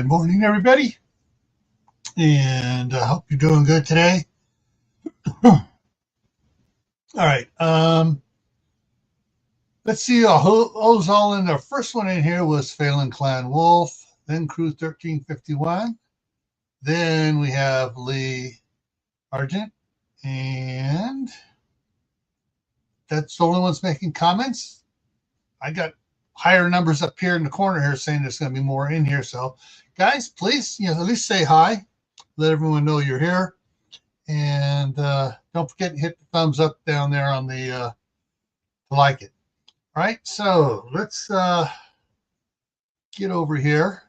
Good morning, everybody, and I hope you're doing good today. All right, let's see who's all in there. First one in here was Phelan Clan Wolf, then Crew 1351. Then we have Lee Argent, and that's the only ones making comments. I got higher numbers up here in the corner here saying there's going to be more in here. So, guys, please, at least say hi. Let everyone know you're here. And don't forget to hit the thumbs up down there on the to like it. All right, so let's get over here.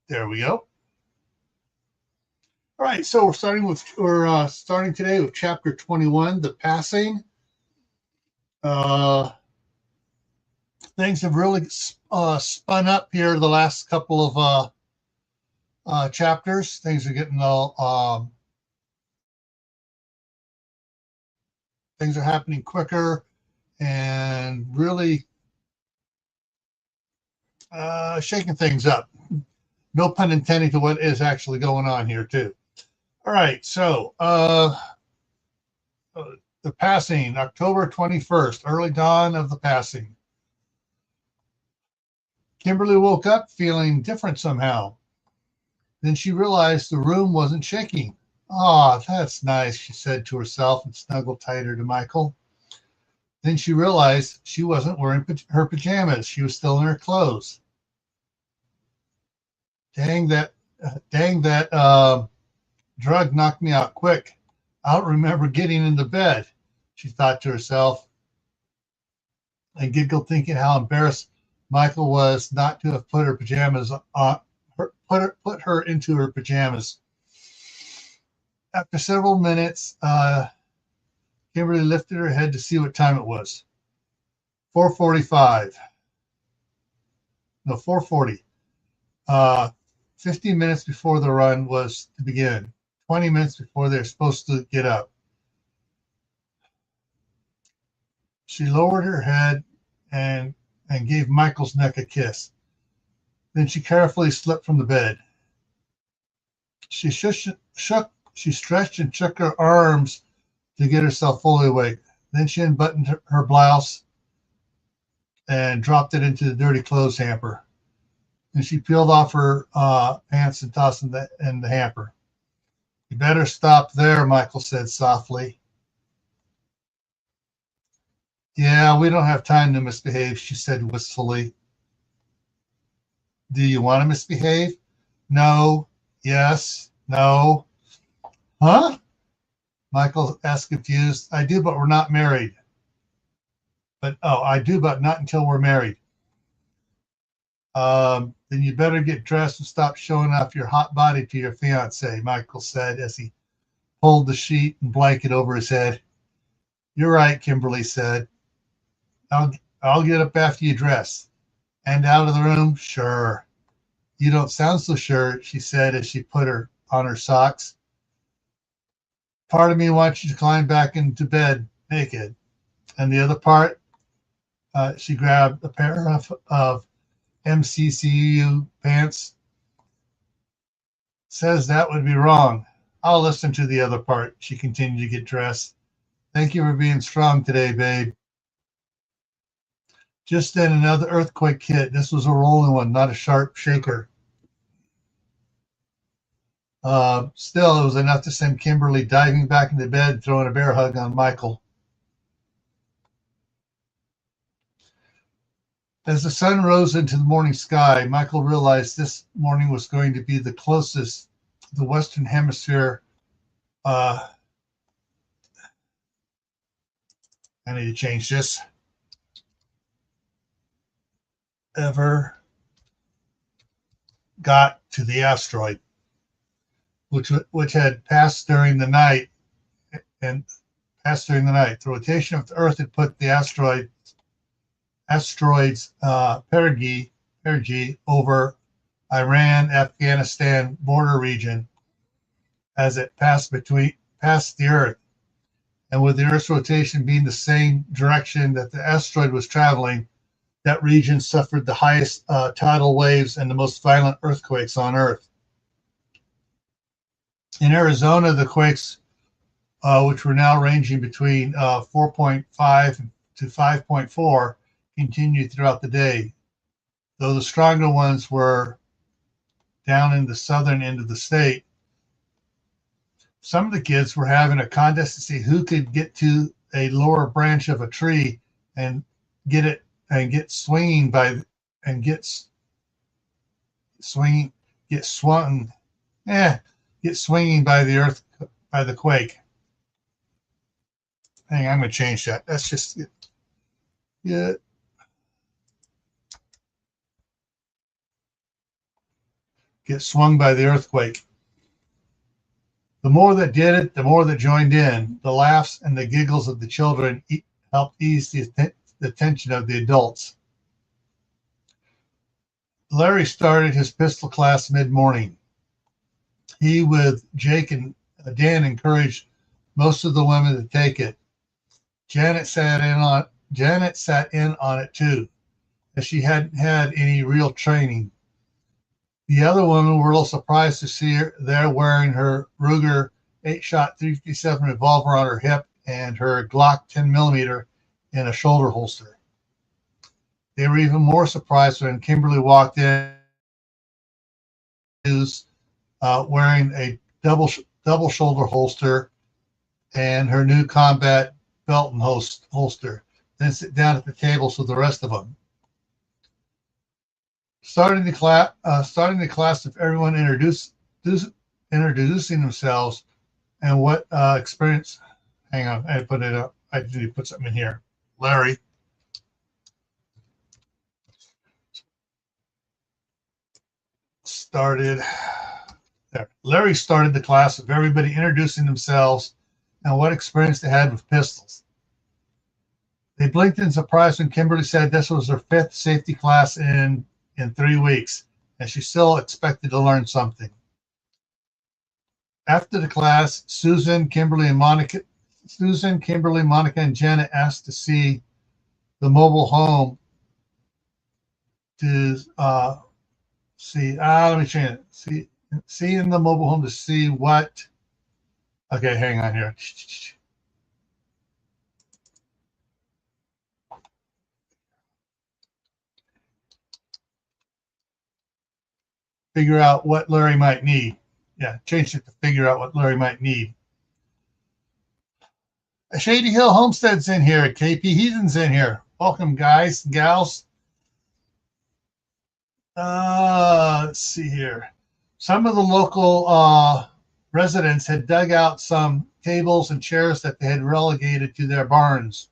There we go. All right, so we're starting today with chapter 21, the passing. Things have really spun up here the last couple of chapters. Things are getting all things are happening quicker and really shaking things up. No pun intended to what is actually going on here, too. All right, so the passing, October 21st, early dawn of the passing. Kimberly woke up feeling different somehow. Then she realized the room wasn't shaking. "Oh, that's nice," she said to herself and snuggled tighter to Michael. Then she realized she wasn't wearing her pajamas. She was still in her clothes. Dang that drug knocked me out quick. I don't remember getting into bed, she thought to herself, and giggled, thinking how embarrassed Michael was not to have put her pajamas on, put her into her pajamas. After several minutes, Kimberly lifted her head to see what time it was. 4:45. No, 4:40. 15 minutes before the run was to begin. 20 minutes before they're supposed to get up. She lowered her head and gave Michael's neck a kiss. Then she carefully slipped from the bed. She stretched and shook her arms to get herself fully awake. Then she unbuttoned her blouse and dropped it into the dirty clothes hamper. And she peeled off her pants and tossed them in the hamper. "You better stop there," Michael said softly. "Yeah, we don't have time to misbehave," she said wistfully. "Do you want to misbehave?" "No." "Yes." "No." "Huh?" Michael asked, confused. "I do, but we're not married." I do, but not until we're married." Then you better get dressed and stop showing off your hot body to your fiance," Michael said as he pulled the sheet and blanket over his head. "You're right," Kimberly said. I'll get up after you dress." "And out of the room?" "Sure." "You don't sound so sure," she said as she put on her socks. "Part of me wants you to climb back into bed naked. And the other part," she grabbed a pair of MCCU pants, "says that would be wrong. I'll listen to the other part." She continued to get dressed. "Thank you for being strong today, babe." Just then another earthquake hit. This was a rolling one, not a sharp shaker. Still, it was enough to send Kimberly diving back into bed, throwing a bear hug on Michael. As the sun rose into the morning sky, Michael realized this morning was going to be the closest the Western Hemisphere. I need to change this. Ever got to the asteroid, which had passed during the night. The rotation of the Earth had put the asteroid's perigee over Iran-Afghanistan border region as it passed the Earth. And with the Earth's rotation being the same direction that the asteroid was traveling, That region suffered the highest tidal waves and the most violent earthquakes on Earth. In Arizona, the quakes, which were now ranging between 4.5 to 5.4, continued throughout the day, though the stronger ones were down in the southern end of the state. Some of the kids were having a contest to see who could get to a lower branch of a tree and get it and get swinging by and get swinging get swung get swinging by the earth by the quake. Hang on, I'm gonna change that. That's just yeah. Get swung by the earthquake. The more that did it, the more that joined in. The laughs and the giggles of the children helped ease the tension of the adults. Larry started his pistol class mid-morning. He, with Jake and Dan, encouraged most of the women to take it. Janet sat in on it too, as she hadn't had any real training. The other women were a little surprised to see her there wearing her Ruger 8-shot 357 revolver on her hip and her Glock 10mm in a shoulder holster. They were even more surprised when Kimberly walked in wearing a double shoulder holster and her new combat belt and holster, then sit down at the tables with the rest of them. Starting the class of everyone introducing themselves and what experience. Hang on, I put it up. I need to put something in here. Larry. Larry started the class of everybody introducing themselves and what experience they had with pistols. They blinked in surprise when Kimberly said this was her 5th safety class in 3 weeks, and she still expected to learn something. After the class, Susan, Kimberly, Monica, and Janet asked to see the mobile home to see. Let me change it. See in the mobile home to see what. Okay, hang on here. Figure out what Larry might need. Yeah, change it to figure out what Larry might need. Shady Hill Homestead's in here. KP Heathen's in here. Welcome, guys and gals. Let's see here. Some of the local residents had dug out some tables and chairs that they had relegated to their barns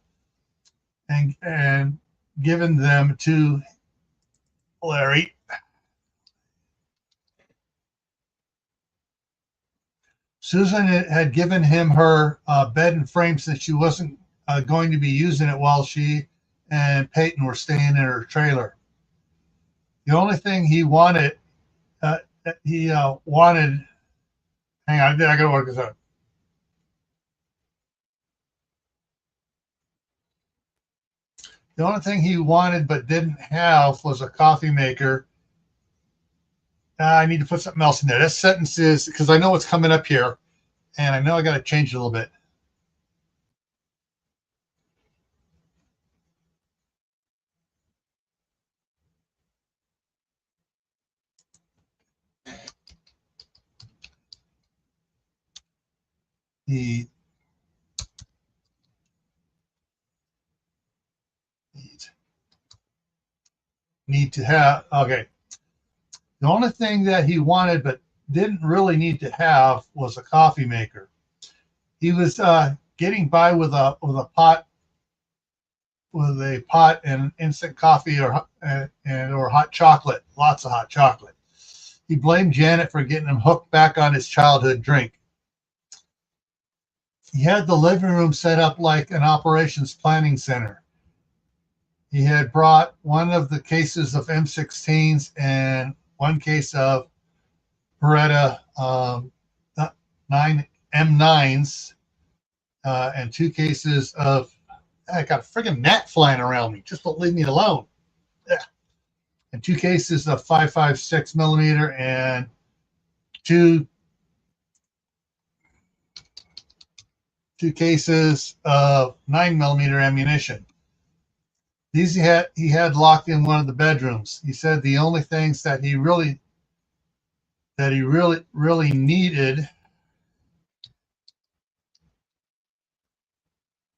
and given them to Larry. Susan had given him her bed and frame since she wasn't going to be using it while she and Peyton were staying in her trailer. The only thing he wanted, hang on, I gotta work this out. The only thing he wanted but didn't have was a coffee maker. I need to put something else in there. This sentence is, because I know what's coming up here, and I know I got to change it a little bit. He need to have, okay. The only thing that he wanted but didn't really need to have was a coffee maker. He was getting by with a pot and instant coffee or hot chocolate, lots of hot chocolate. He blamed Janet for getting him hooked back on his childhood drink. He had the living room set up like an operations planning center. He had brought one of the cases of M16s and one case of Beretta 9 M9s and 2 cases of. I got a friggin' gnat flying around me. Just don't leave me alone. and 2 cases of 5.56 millimeter and two cases of 9 millimeter ammunition. These he had locked in one of the bedrooms. He said the only things that he really needed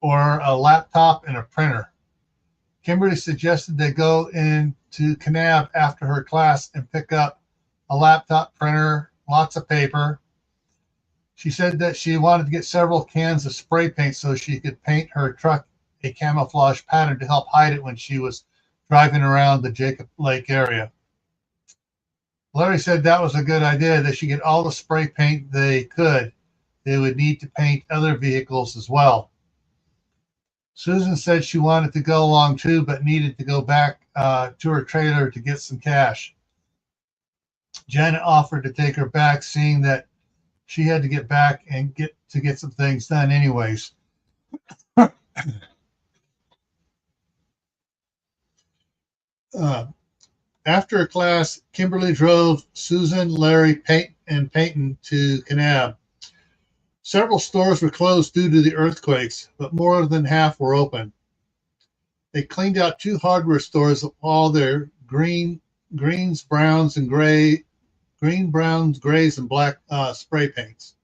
were a laptop and a printer. Kimberly suggested they go into Kanab after her class and pick up a laptop, printer, lots of paper. She said that she wanted to get several cans of spray paint so she could paint her truck a camouflage pattern to help hide it when she was driving around the Jacob Lake area. Larry said that was a good idea. They should get all the spray paint they could. They would need to paint other vehicles as well. Susan said she wanted to go along too, but needed to go back to her trailer to get some cash. Janet offered to take her back, seeing that she had to get back and get some things done anyways. After class, Kimberly drove Susan, Larry, Peyton to Kanab. Several stores were closed due to the earthquakes, but more than half were open. They cleaned out 2 hardware stores of all their greens, browns, and grays, and black spray paints.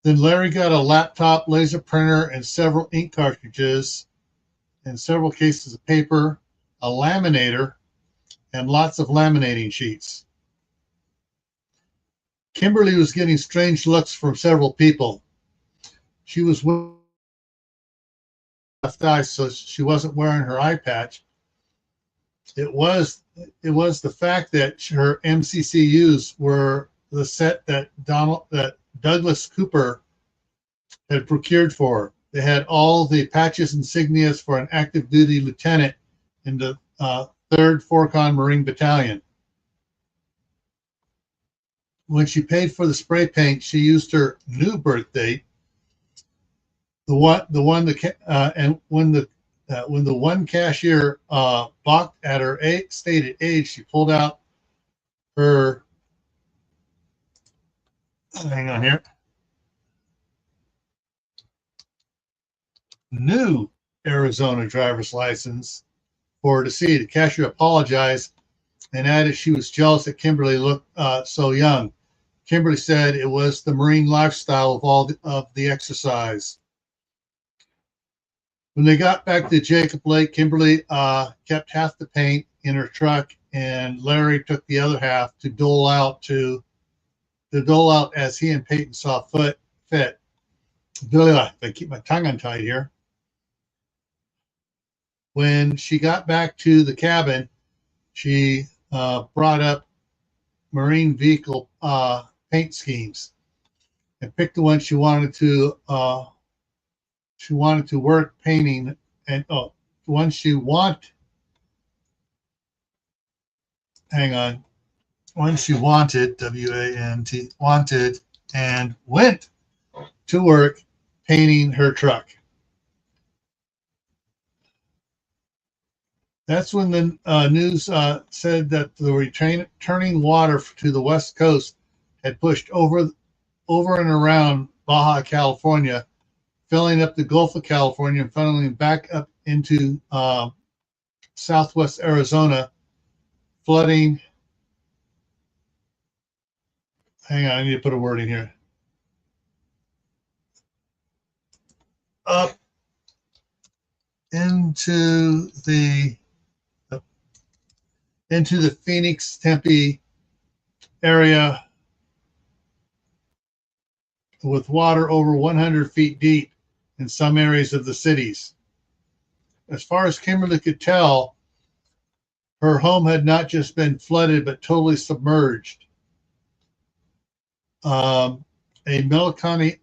Then Larry got a laptop, laser printer, and several ink cartridges, and several cases of paper, a laminator, and lots of laminating sheets. Kimberly was getting strange looks from several people. She was wearing left eye, so she wasn't wearing her eye patch. It was the fact that her MCCUs were the set that Douglas Cooper had procured for her. They had all the patches insignias for an active duty lieutenant in the 3rd Forcon Marine Battalion. When she paid for the spray paint, she used her new birth date. When the one cashier balked at her stated age, she pulled out her new Arizona driver's license for her to see. The cashier apologized and added she was jealous that Kimberly looked so young. Kimberly said it was the Marine lifestyle of all of the exercise. When they got back to Jacob Lake, Kimberly kept half the paint in her truck, and Larry took the other half to dole out as he and Peyton saw fit. I keep my tongue untied here. When she got back to the cabin, she brought up Marine vehicle paint schemes and picked the one she wanted to work painting, and the one she wanted wanted and went to work painting her truck. That's when the news said that the returning water to the west coast had pushed over and around Baja California, filling up the Gulf of California and funneling back up into southwest Arizona, flooding. Hang on, I need to put a word in here. Up into the Phoenix, Tempe area, with water over 100 feet deep in some areas of the cities. As far as Kimberly could tell, her home had not just been flooded, but totally submerged. A melancholy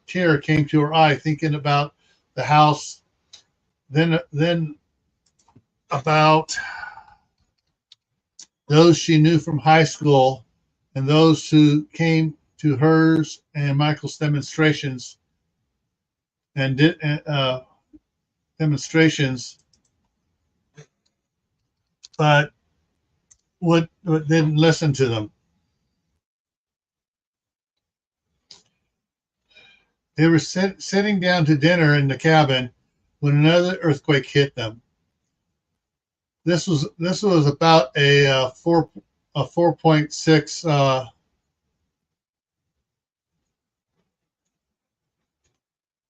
tear came to her eye, thinking about the house, then about those she knew from high school and those who came to hers and Michael's demonstrations but didn't listen to them. They were sitting down to dinner in the cabin when another earthquake hit them. This was about a 4.6.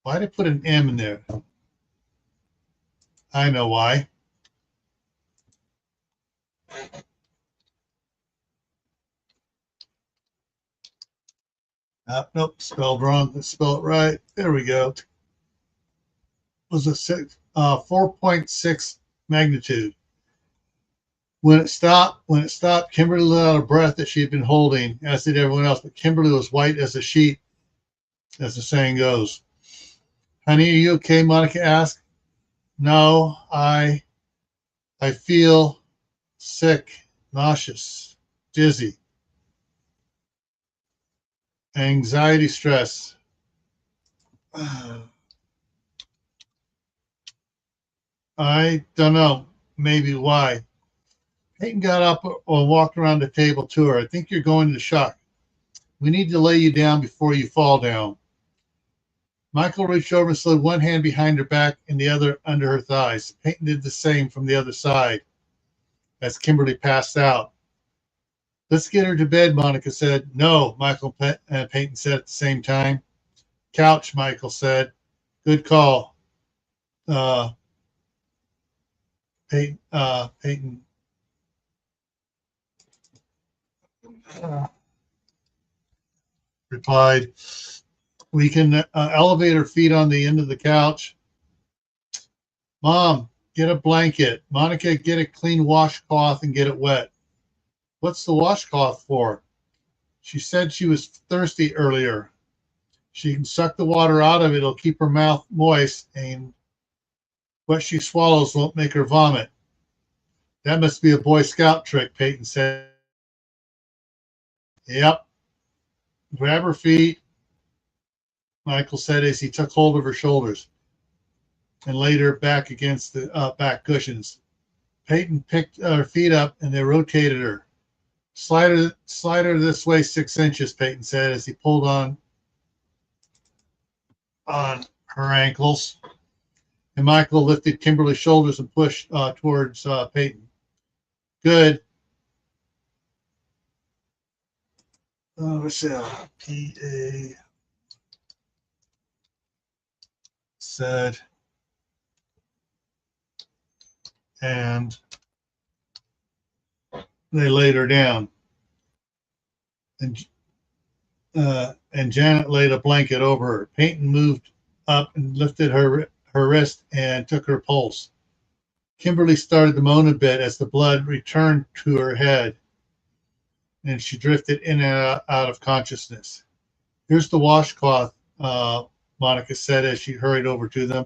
Why did I put an M in there? I know why. Nope, spelled wrong. Let's spell it right. There we go. It was a 4.6 magnitude. When it stopped, Kimberly let out a breath that she had been holding, as did everyone else. But Kimberly was white as a sheet, as the saying goes. Honey, are you okay? Monica asked. No, I feel sick, nauseous, dizzy, anxiety, stress. I don't know. Maybe why. Peyton got up or walked around the table to her. I think you're going into shock. We need to lay you down before you fall down. Michael reached over and slid one hand behind her back and the other under her thighs. Peyton did the same from the other side as Kimberly passed out. Let's get her to bed, Monica said. No, Michael and Peyton said at the same time. Couch, Michael said. Good call. Peyton replied. We can elevate her feet on the end of the couch. Mom, get a blanket. Monica, get a clean washcloth and get it wet. What's the washcloth for? She said she was thirsty earlier. She can suck the water out of it. It'll keep her mouth moist, and what she swallows won't make her vomit. That must be a Boy Scout trick, Peyton said. Yep. Grab her feet, Michael said as he took hold of her shoulders and laid her back against the back cushions. Peyton picked her feet up and they rotated her. Slide her this way 6 inches, Peyton said as he pulled on her ankles. And Michael lifted Kimberly's shoulders and pushed towards Peyton. Good. Let's see. P.A. said, and they laid her down. And Janet laid a blanket over her. Peyton moved up and lifted her wrist and took her pulse. Kimberly started to moan a bit as the blood returned to her head, and she drifted in and out of consciousness. Here's the washcloth, Monica said as she hurried over to them.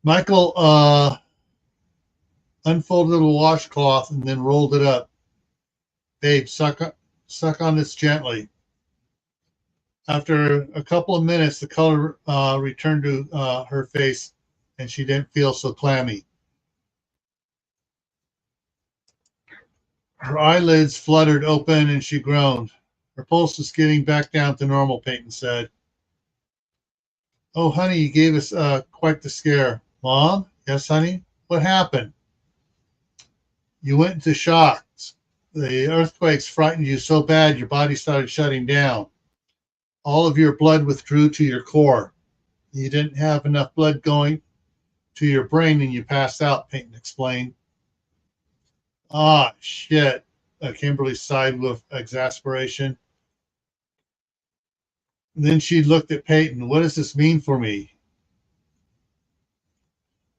Michael unfolded the washcloth and then rolled it up. Babe, suck on this gently. After a couple of minutes, the color returned to her face, and she didn't feel so clammy. Her eyelids fluttered open, and she groaned. Her pulse was getting back down to normal, Peyton said. Oh, honey, you gave us quite the scare. Mom? Yes, honey? What happened? You went into shock. The earthquakes frightened you so bad your body started shutting down. All of your blood withdrew to your core. You didn't have enough blood going to your brain and you passed out, Peyton explained. Ah, shit. Kimberly sighed with exasperation. Then she looked at Peyton. What does this mean for me?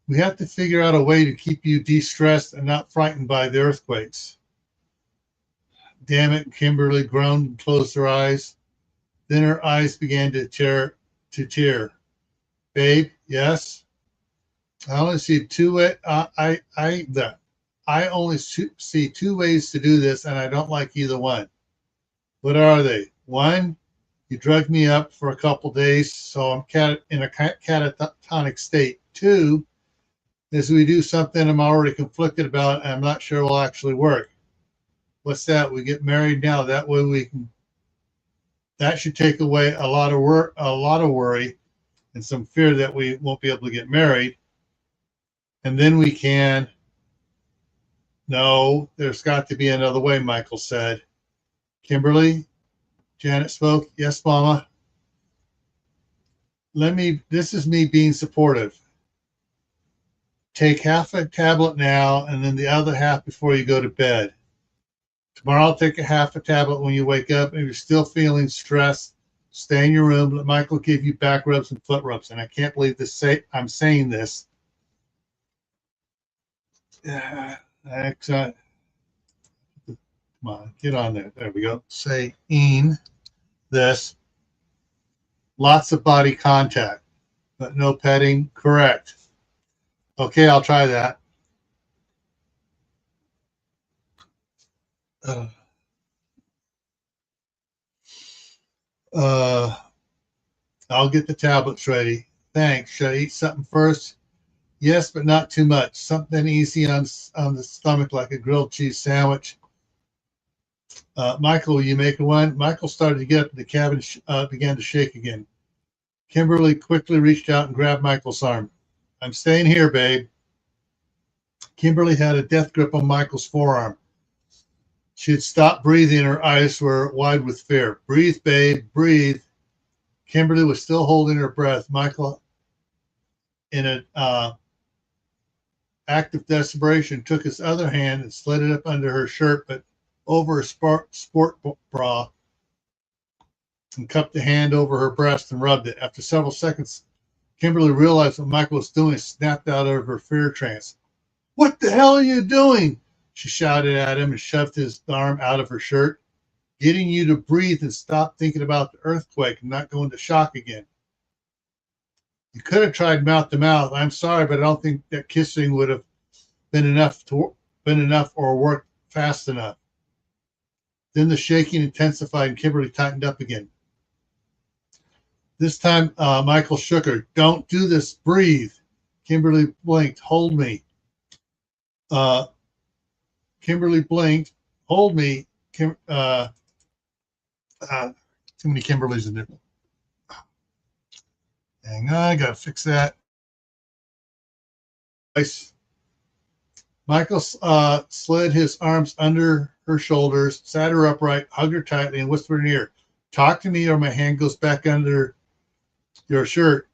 We have to figure out a way to keep you de-stressed and not frightened by the earthquakes. Damn it, Kimberly groaned and closed her eyes. Then her eyes began to tear. Babe, yes? I only see two ways. I only see two ways to do this, and I don't like either one. What are they? One, you drugged me up for a couple days, so I'm in a catatonic state. Two, is we do something I'm already conflicted about and I'm not sure will actually work. What's that? We get married now. That way we can. That should take away a lot of worry, and some fear that we won't be able to get married. And then we can. No, there's got to be another way, Michael said. Kimberly, Janet spoke. Yes, Mama. This is me being supportive. Take half a tablet now and then the other half before you go to bed. Tomorrow I'll take a half a tablet when you wake up. If you're still feeling stressed, stay in your room. Let Michael give you back rubs and foot rubs. And I can't believe I'm saying this. Excellent. Come on, get on there. There we go. Saying this. Lots of body contact, but no petting. Correct. Okay, I'll try that. I'll get the tablets ready. Thanks. Should I eat something first? Yes, but not too much. Something easy on the stomach, like a grilled cheese sandwich. Michael, will you make one? Michael started to get up, and the cabin began to shake again. Kimberly quickly reached out and grabbed Michael's arm. I'm staying here, babe. Kimberly had a death grip on Michael's forearm. She had stopped breathing. Her eyes were wide with fear. Breathe, babe, breathe. Kimberly was still holding her breath. Michael, in an act of desperation, took his other hand and slid it up under her shirt, but over her sport bra, and cupped the hand over her breast and rubbed it. After several seconds, Kimberly realized what Michael was doing and snapped out of her fear trance. What the hell are you doing? She shouted at him and shoved his arm out of her shirt. Getting you to breathe and stop thinking about the earthquake and not go into shock again. You could have tried mouth to mouth. I'm sorry, but I don't think that kissing would have been enough or worked fast enough. Then the shaking intensified and Kimberly tightened up again. This time, Michael shook her. Don't do this. Breathe. Kimberly blinked. Hold me. Kimberly blinked. Hold me. Too many Kimberlys in there. Hang on, I gotta fix that. Michael slid his arms under her shoulders, sat her upright, hugged her tightly, and whispered in her ear, talk to me or my hand goes back under your shirt.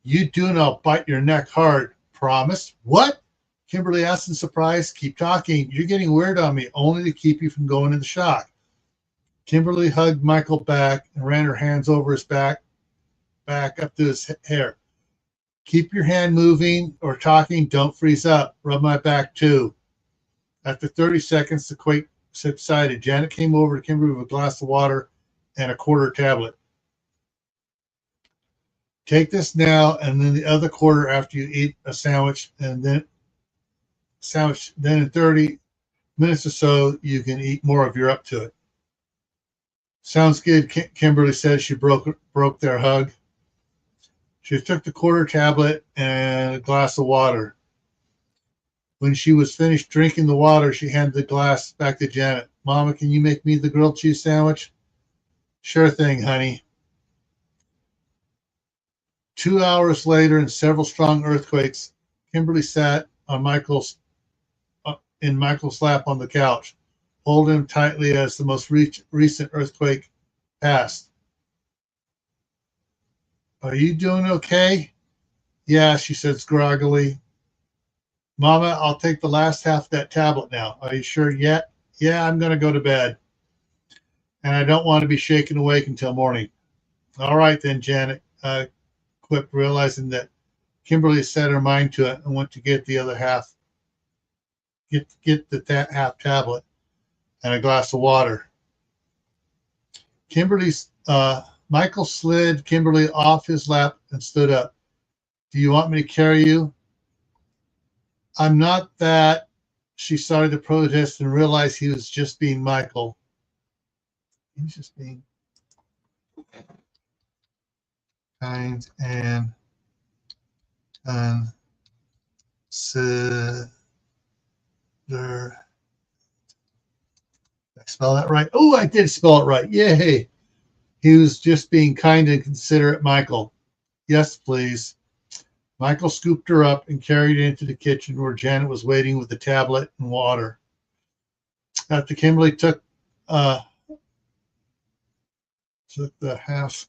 You do and I'll bite your neck hard. Promise? What? Kimberly asked in surprise. Keep talking. You're getting weird on me, only to keep you from going into shock. Kimberly hugged Michael back and ran her hands over his back up to his hair. Keep your hand moving or talking. Don't freeze up. Rub my back too. After 30 seconds, the quake subsided. Janet came over to Kimberly with a glass of water and a quarter tablet. Take this now and then the other quarter after you eat a sandwich, and then in 30 minutes or so, you can eat more if you're up to it. Sounds good, Kimberly said. She broke their hug. She took the quarter tablet and a glass of water. When she was finished drinking the water, she handed the glass back to Janet. Mama, can you make me the grilled cheese sandwich? Sure thing, honey. 2 hours later, in several strong earthquakes, Kimberly sat on in Michael's lap on the couch, holding him tightly as the most recent earthquake passed. Are you doing okay? Yeah, she said groggily. Mama, I'll take the last half of that tablet now. Are you sure yet? Yeah, I'm going to go to bed. And I don't want to be shaken awake until morning. All right then, Janet quipped, realizing that Kimberly set her mind to it and went to get the other half, get the half tablet and a glass of water. Michael slid Kimberly off his lap and stood up. Do you want me to carry you? I'm not that. She started to protest and realized he was just being Michael. He's just being kind and Did I spell that right? Oh, I did spell it right. Yay. He was just being kind and considerate, Michael. Yes, please. Michael scooped her up and carried her into the kitchen where Janet was waiting with the tablet and water. After Kimberly took the half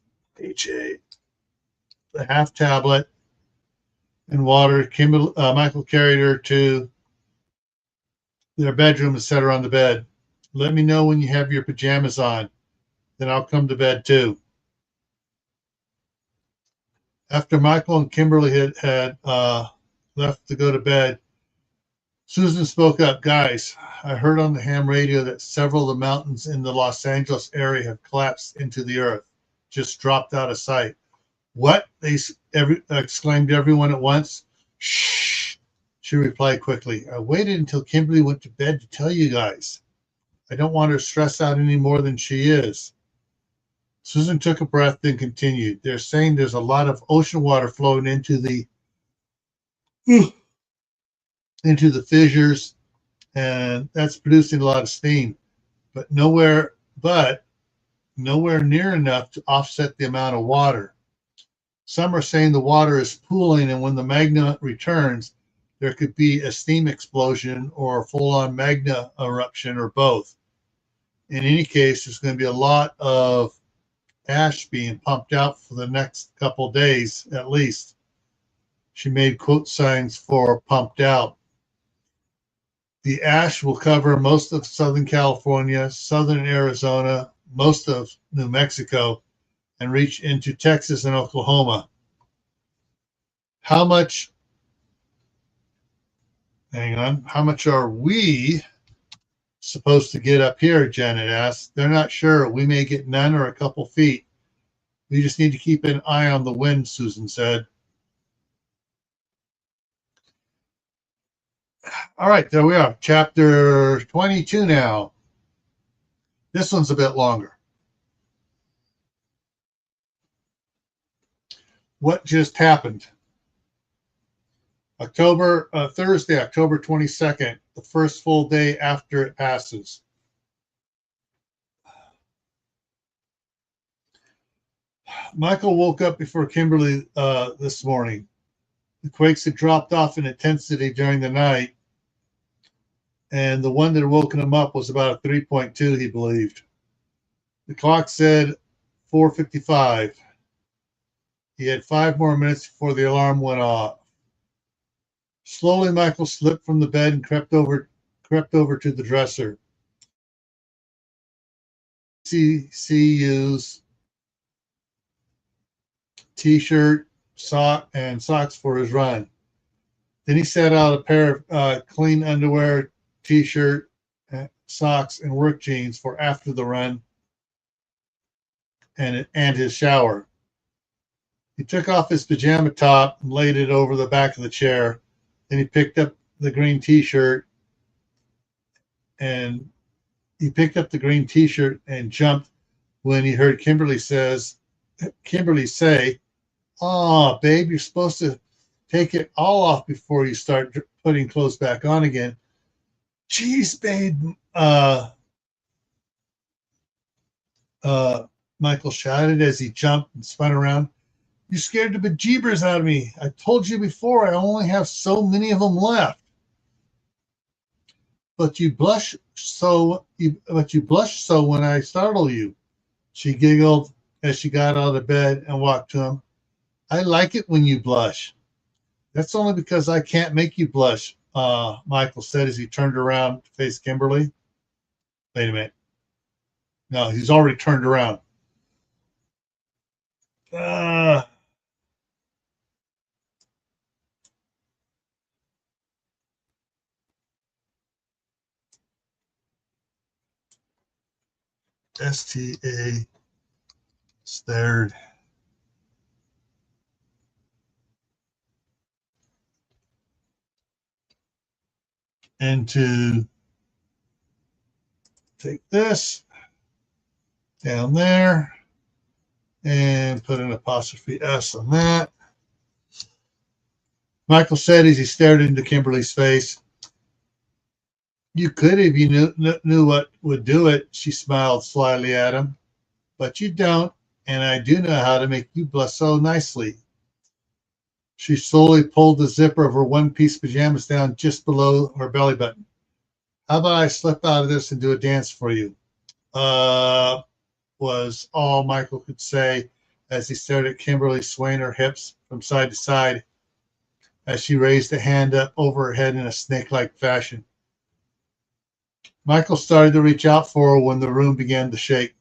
tablet and water, Michael carried her to their bedroom and set her on the bed. Let me know when you have your pajamas on. Then I'll come to bed too. After Michael and Kimberly had left to go to bed, Susan spoke up. Guys, I heard on the ham radio that several of the mountains in the Los Angeles area have collapsed into the earth, just dropped out of sight. What? Exclaimed everyone at once. Shh, she replied quickly. I waited until Kimberly went to bed to tell you guys. I don't want her stressed out any more than she is. Susan took a breath, then continued. They're saying there's a lot of ocean water flowing into the fissures, and that's producing a lot of steam, but nowhere near enough to offset the amount of water. Some are saying the water is pooling, and when the magma returns, there could be a steam explosion or a full-on magma eruption or both. In any case, there's going to be a lot of ash being pumped out for the next couple of days at least. She made quote signs for pumped out. The ash will cover most of Southern California, southern Arizona, most of New Mexico, and reach into Texas and Oklahoma. How much are we supposed to get up here? Janet asked. They're not sure. We may get none or a couple feet. We just need to keep an eye on the wind, Susan said. All right, there we are. Chapter 22 now. This one's a bit longer. What just happened? Thursday, October 22nd, the first full day after it passes. Michael woke up before Kimberly this morning. The quakes had dropped off in intensity during the night, and the one that had woken him up was about a 3.2, he believed. The clock said 4:55. He had 5 more minutes before the alarm went off. Slowly, Michael slipped from the bed and crept over to the dresser. CU's t-shirt, and socks for his run. Then he set out a pair of clean underwear, t-shirt, socks, and work jeans for after the run and his shower. He took off his pajama top and laid it over the back of the chair. Then he picked up the green t-shirt and jumped when he heard Kimberly say, "Oh, babe, you're supposed to take it all off before you start putting clothes back on again." "Geez, babe," Michael shouted as he jumped and spun around. "You scared the bejeebers out of me. I told you before I only have so many of them left." But you blush so when I startle you," she giggled as she got out of bed and walked to him. "I like it when you blush." "That's only because I can't make you blush," Michael said as he turned around to face Kimberly. Wait a minute. No, he's already turned around. STA stared. And to take this down there and put an apostrophe S on that. Michael said as he stared into Kimberly's face. You could if you knew what would do it, she smiled slyly at him. But you don't, and I do know how to make you blush so nicely. She slowly pulled the zipper of her one-piece pajamas down just below her belly button. How about I slip out of this and do a dance for you? Was all Michael could say as he stared at Kimberly swaying her hips from side to side as she raised a hand up over her head in a snake-like fashion. Michael started to reach out for her when the room began to shake.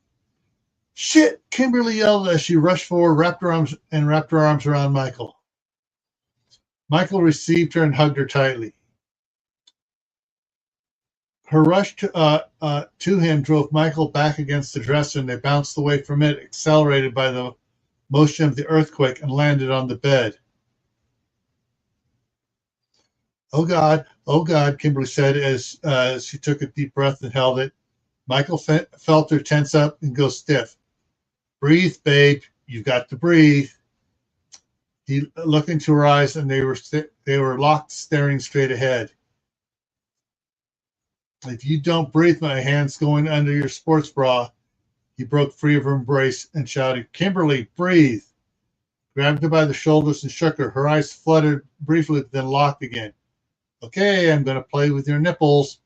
Shit! Kimberly yelled as she rushed forward, wrapped her arms around Michael. Michael received her and hugged her tightly. Her rush to him drove Michael back against the dresser, and they bounced away from it, accelerated by the motion of the earthquake, and landed on the bed. Oh, God, Kimberly said as she took a deep breath and held it. Michael felt her tense up and go stiff. Breathe, babe. You've got to breathe. He looked into her eyes, and they were locked, staring straight ahead. If you don't breathe, my hand's going under your sports bra. He broke free of her embrace and shouted, Kimberly, breathe. Grabbed her by the shoulders and shook her. Her eyes fluttered briefly, then locked again. Okay, I'm going to play with your nipples.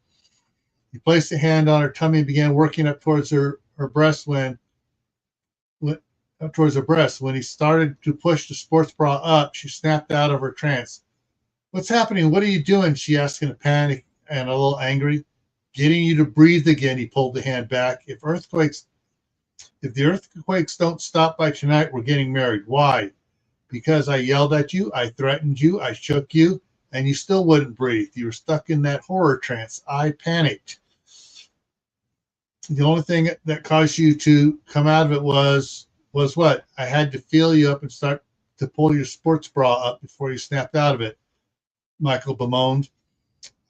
He placed a hand on her tummy and began working up towards her breast when he started to push the sports bra up, she snapped out of her trance. What's happening? What are you doing? She asked in a panic and a little angry. Getting you to breathe again, he pulled the hand back. If the earthquakes don't stop by tonight, we're getting married. Why? Because I yelled at you, I threatened you, I shook you, and you still wouldn't breathe. You were stuck in that horror trance. I panicked. The only thing that caused you to come out of it was what? I had to feel you up and start to pull your sports bra up before you snapped out of it, Michael bemoaned.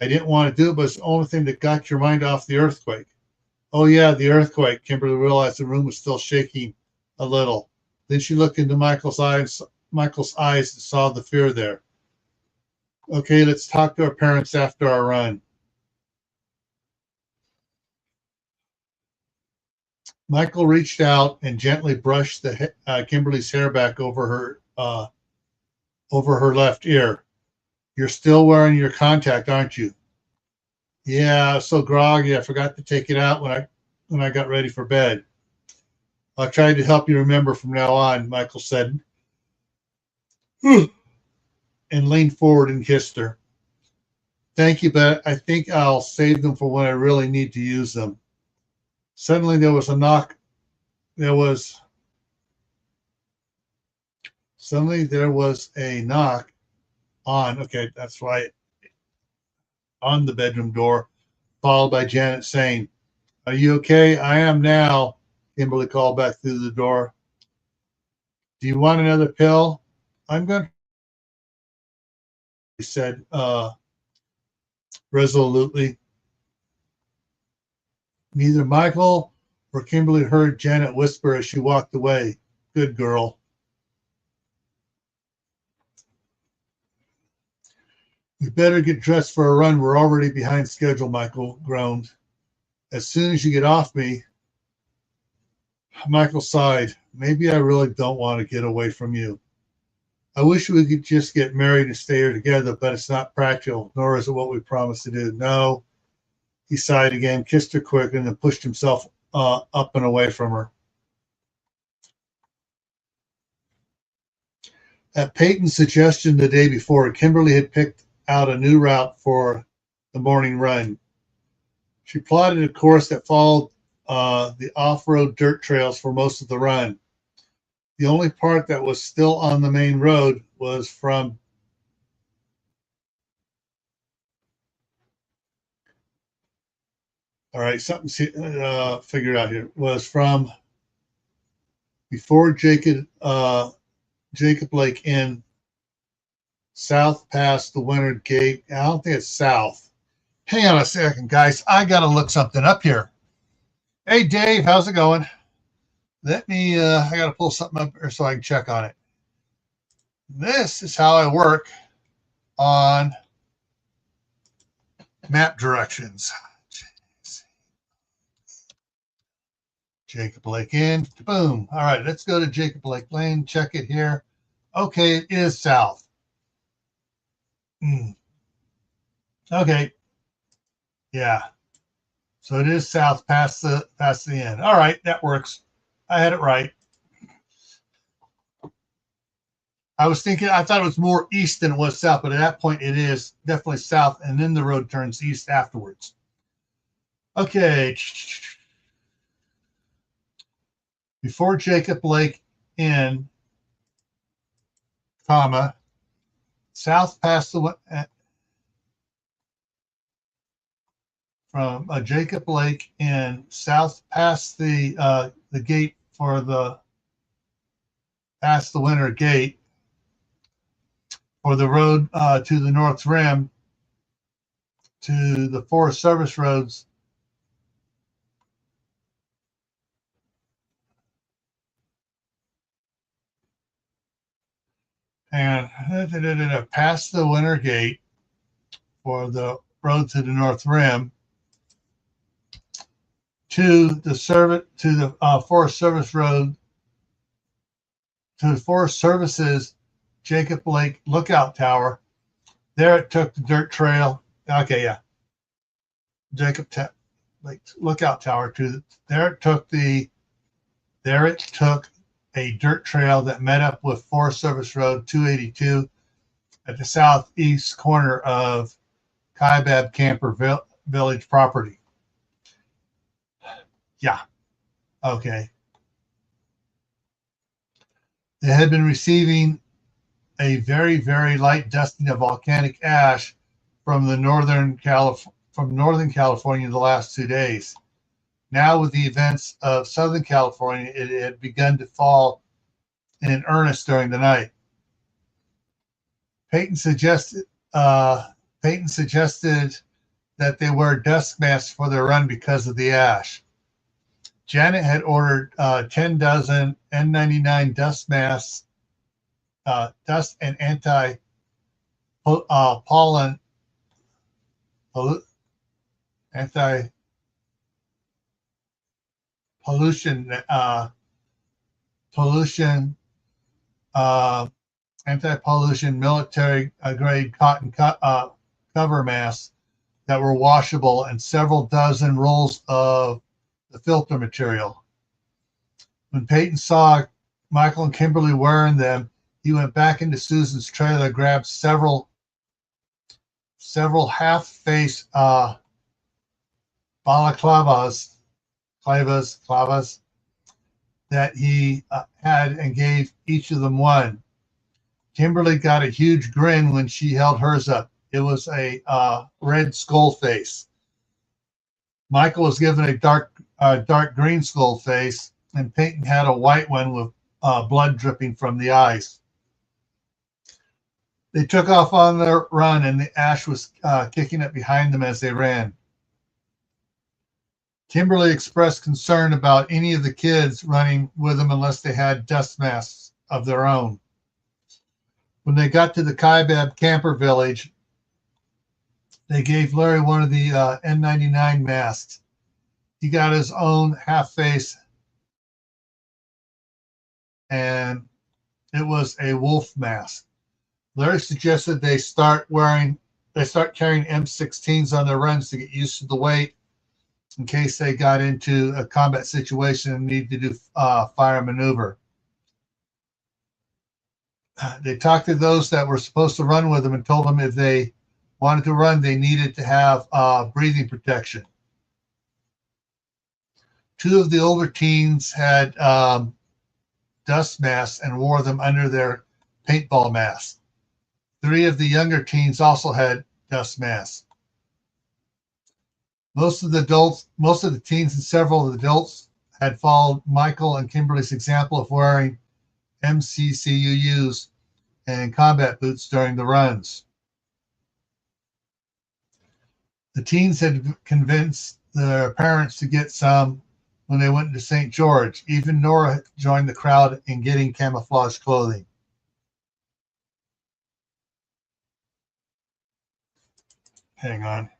I didn't want to do it, but it's the only thing that got your mind off the earthquake. Oh, yeah, the earthquake. Kimberly realized the room was still shaking a little. Then she looked into Michael's eyes and saw the fear there. Okay, let's talk to our parents after our run. Michael reached out and gently brushed Kimberly's hair back over her left ear. You're still wearing your contact, aren't you? Yeah, I was so groggy I forgot to take it out when I got ready for bed. I'll try to help you remember from now on, Michael said, and leaned forward and kissed her. Thank you, but I think I'll save them for when I really need to use them. Suddenly there was a knock. Suddenly there was a knock on, okay, that's right, on the bedroom door, followed by Janet saying, Are you okay? I am now, Kimberly called back through the door. Do you want another pill? I'm going to, he said resolutely. Neither Michael or Kimberly heard Janet whisper as she walked away. Good girl. We better get dressed for a run. We're already behind schedule, Michael groaned. As soon as you get off me, Michael sighed. Maybe I really don't want to get away from you. I wish we could just get married and stay here together, but it's not practical, nor is it what we promised to do. No, he sighed again, kissed her quick, and then pushed himself up and away from her. At Peyton's suggestion the day before, Kimberly had picked out a new route for the morning run. She plotted a course that followed the off-road dirt trails for most of the run. The only part that was still on the main road was from figured out here, was from before Jacob Lake Inn, south past the Winter Gate. I don't think it's south. Hang on a second, guys. I got to look something up here. Hey, Dave, how's it going? Let me, I got to pull something up here so I can check on it. This is how I work on map directions. Jacob Lake in. Boom. All right, let's go to Jacob Lake Lane. Check it here. Okay, it is south. Okay. Yeah. So it is south past the end. All right, that works. I had it right. I was thinking, I thought it was more east than it was south, but at that point it is definitely south, and then the road turns east afterwards. Okay. Before Jacob Lake Inn, comma, south past the from Jacob Lake Inn, south past the gate for the past the winter gate for the road to the North Rim to the Forest Service roads. And past the winter gate for the road to the North Rim to the Forest Service road to the Forest Service's Jacob Lake Lookout Tower. There it took the dirt trail. Okay, yeah. Jacob Lake Lookout Tower to there it took a dirt trail that met up with Forest Service Road 282 at the southeast corner of Kaibab Camper Village property. Yeah. Okay. They had been receiving a very, very light dusting of volcanic ash from Northern California the last 2 days. Now, with the events of Southern California, it had begun to fall in earnest during the night. Peyton suggested that they wear dust masks for their run because of the ash. Janet had ordered 10 dozen N99 dust masks, dust and anti-pollution anti-pollution military grade cotton cover masks that were washable and several dozen rolls of the filter material. When Peyton saw Michael and Kimberly wearing them, he went back into Susan's trailer, grabbed several half-face balaclavas that he had and gave each of them one. Kimberly got a huge grin when she held hers up. It was a red skull face. Michael was given a dark green skull face, and Peyton had a white one with blood dripping from the eyes. They took off on their run, and the ash was kicking up behind them as they ran. Kimberly expressed concern about any of the kids running with them unless they had dust masks of their own. When they got to the Kaibab Camper Village, they gave Larry one of the N99 masks. He got his own half face, and it was a wolf mask. Larry suggested they start carrying M16s on their runs to get used to the weight in case they got into a combat situation and needed to do fire maneuver. They talked to those that were supposed to run with them and told them if they wanted to run, they needed to have breathing protection. Two of the older teens had dust masks and wore them under their paintball masks. Three of the younger teens also had dust masks. Most of the teens and several of the adults had followed Michael and Kimberly's example of wearing MCCUUs and combat boots during the runs. The teens had convinced their parents to get some when they went to St. George. Even Nora joined the crowd in getting camouflage clothing. Hang on.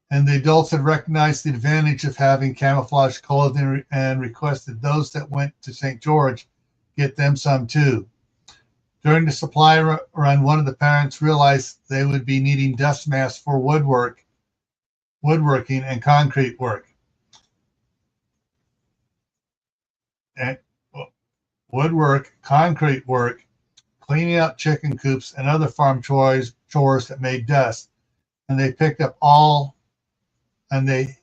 And the adults had recognized the advantage of having camouflage clothing and requested those that went to St. George get them some too. During the supply run, one of the parents realized they would be needing dust masks for woodworking and concrete work. And woodwork, concrete work, cleaning up chicken coops and other farm chores that made dust. And they picked up all, and they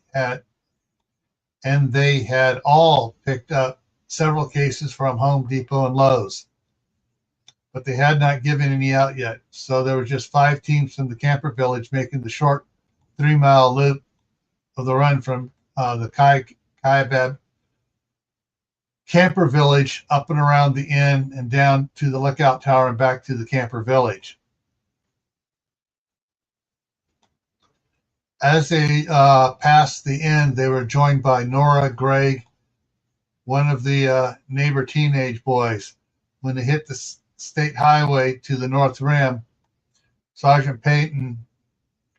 had all picked up several cases from Home Depot and Lowe's. But they had not given any out yet. So there were just 5 teams from the camper village making the short 3-mile loop of the run from the Kaibab camper village up and around the inn and down to the lookout tower and back to the camper village. As they passed the inn, they were joined by Nora, Greg, one of the neighbor teenage boys. When they hit the state highway to the North Rim, Sergeant Peyton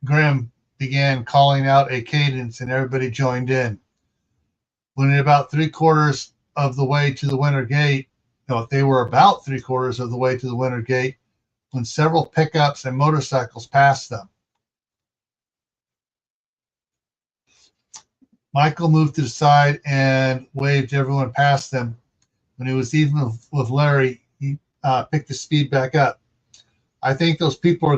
Grimm began calling out a cadence and everybody joined in. When about 3/4 of the way to the winter gate, they were about 3/4 of the way to the winter gate when several pickups and motorcycles passed them. Michael moved to the side and waved everyone past them. When he was even with Larry, he picked the speed back up. I think those people are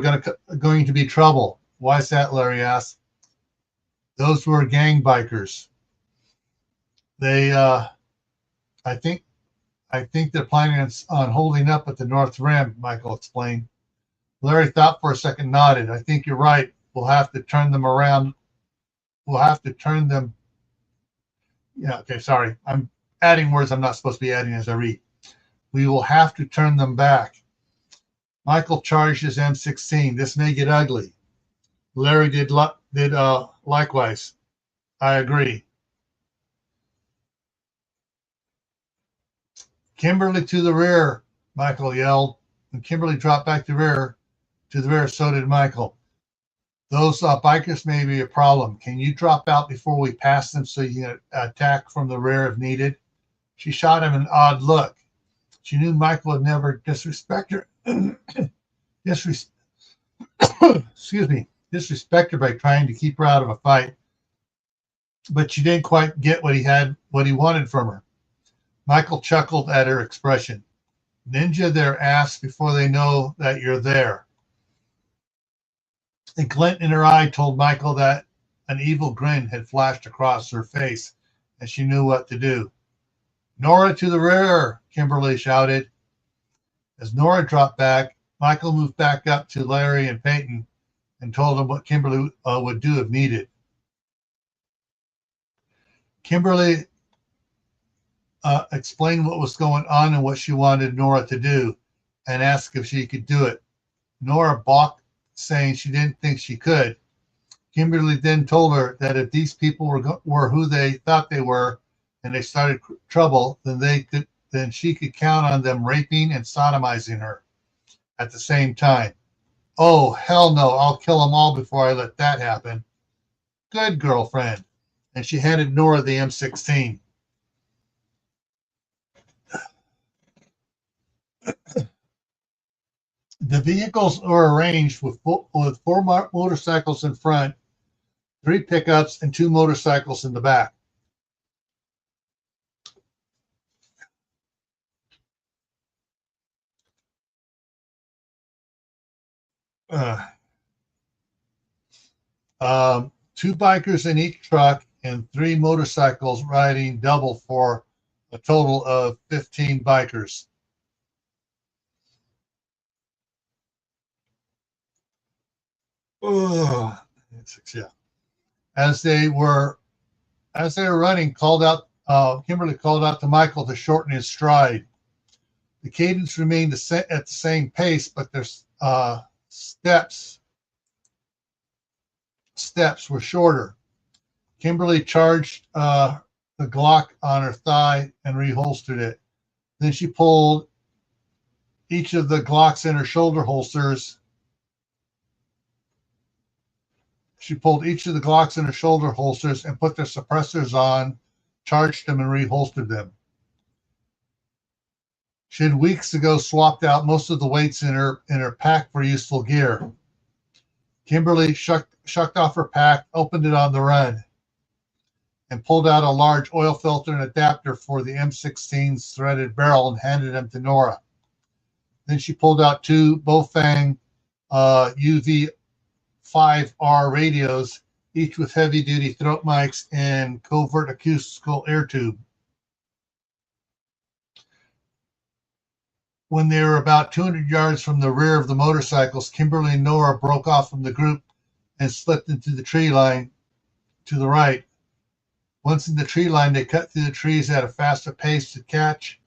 going to be trouble. Why is that? Larry asked. Those were gang bikers. They, I think they're planning on holding up at the North Rim, Michael explained. Larry thought for a second, nodded. I think you're right. We'll have to turn them around. We'll have to turn them. Yeah, okay, sorry. I'm adding words I'm not supposed to be adding as I read. We will have to turn them back. Michael charged his M16. This may get ugly. Larry did likewise. I agree. Kimberly to the rear, Michael yelled. When Kimberly dropped back to the rear, so did Michael. Those bikers may be a problem. Can you drop out before we pass them so you can attack from the rear if needed? She shot him an odd look. She knew Michael would never disrespect her. Disrespect her by trying to keep her out of a fight. But she didn't quite get what he wanted from her. Michael chuckled at her expression. Ninja their ass before they know that you're there. A glint in her eye told Michael that an evil grin had flashed across her face, and she knew what to do. Nora to the rear, Kimberly shouted. As Nora dropped back, Michael moved back up to Larry and Peyton and told them what Kimberly would do if needed. Kimberly explained what was going on and what she wanted Nora to do and asked if she could do it. Nora balked, saying she didn't think she could. Kimberly then told her that if these people were who they thought they were and they started trouble, then she could count on them raping and sodomizing her at the same time. Oh, hell no, I'll kill them all before I let that happen. Good girlfriend. And she handed Nora the M16. The vehicles are arranged with 4 motorcycles in front, 3 pickups, and 2 motorcycles in the back. Two bikers in each truck and 3 motorcycles riding double for a total of 15 bikers. Yeah. As they were running, Kimberly called out to Michael to shorten his stride. The cadence remained at the same pace, but their steps were shorter. Kimberly charged the Glock on her thigh and reholstered it. Then she pulled each of the Glocks in her shoulder holsters. She pulled each of the Glocks in her shoulder holsters and put their suppressors on, charged them, and reholstered them. She had weeks ago swapped out most of the weights in her pack for useful gear. Kimberly shucked off her pack, opened it on the run, and pulled out a large oil filter and adapter for the M16's threaded barrel and handed them to Nora. Then she pulled out two Bofang UV5R radios, each with heavy-duty throat mics and covert acoustical air tube. When they were about 200 yards from the rear of the motorcycles, Kimberly and Nora broke off from the group and slipped into the tree line to the right. Once in the tree line, they cut through the trees at a faster pace to catch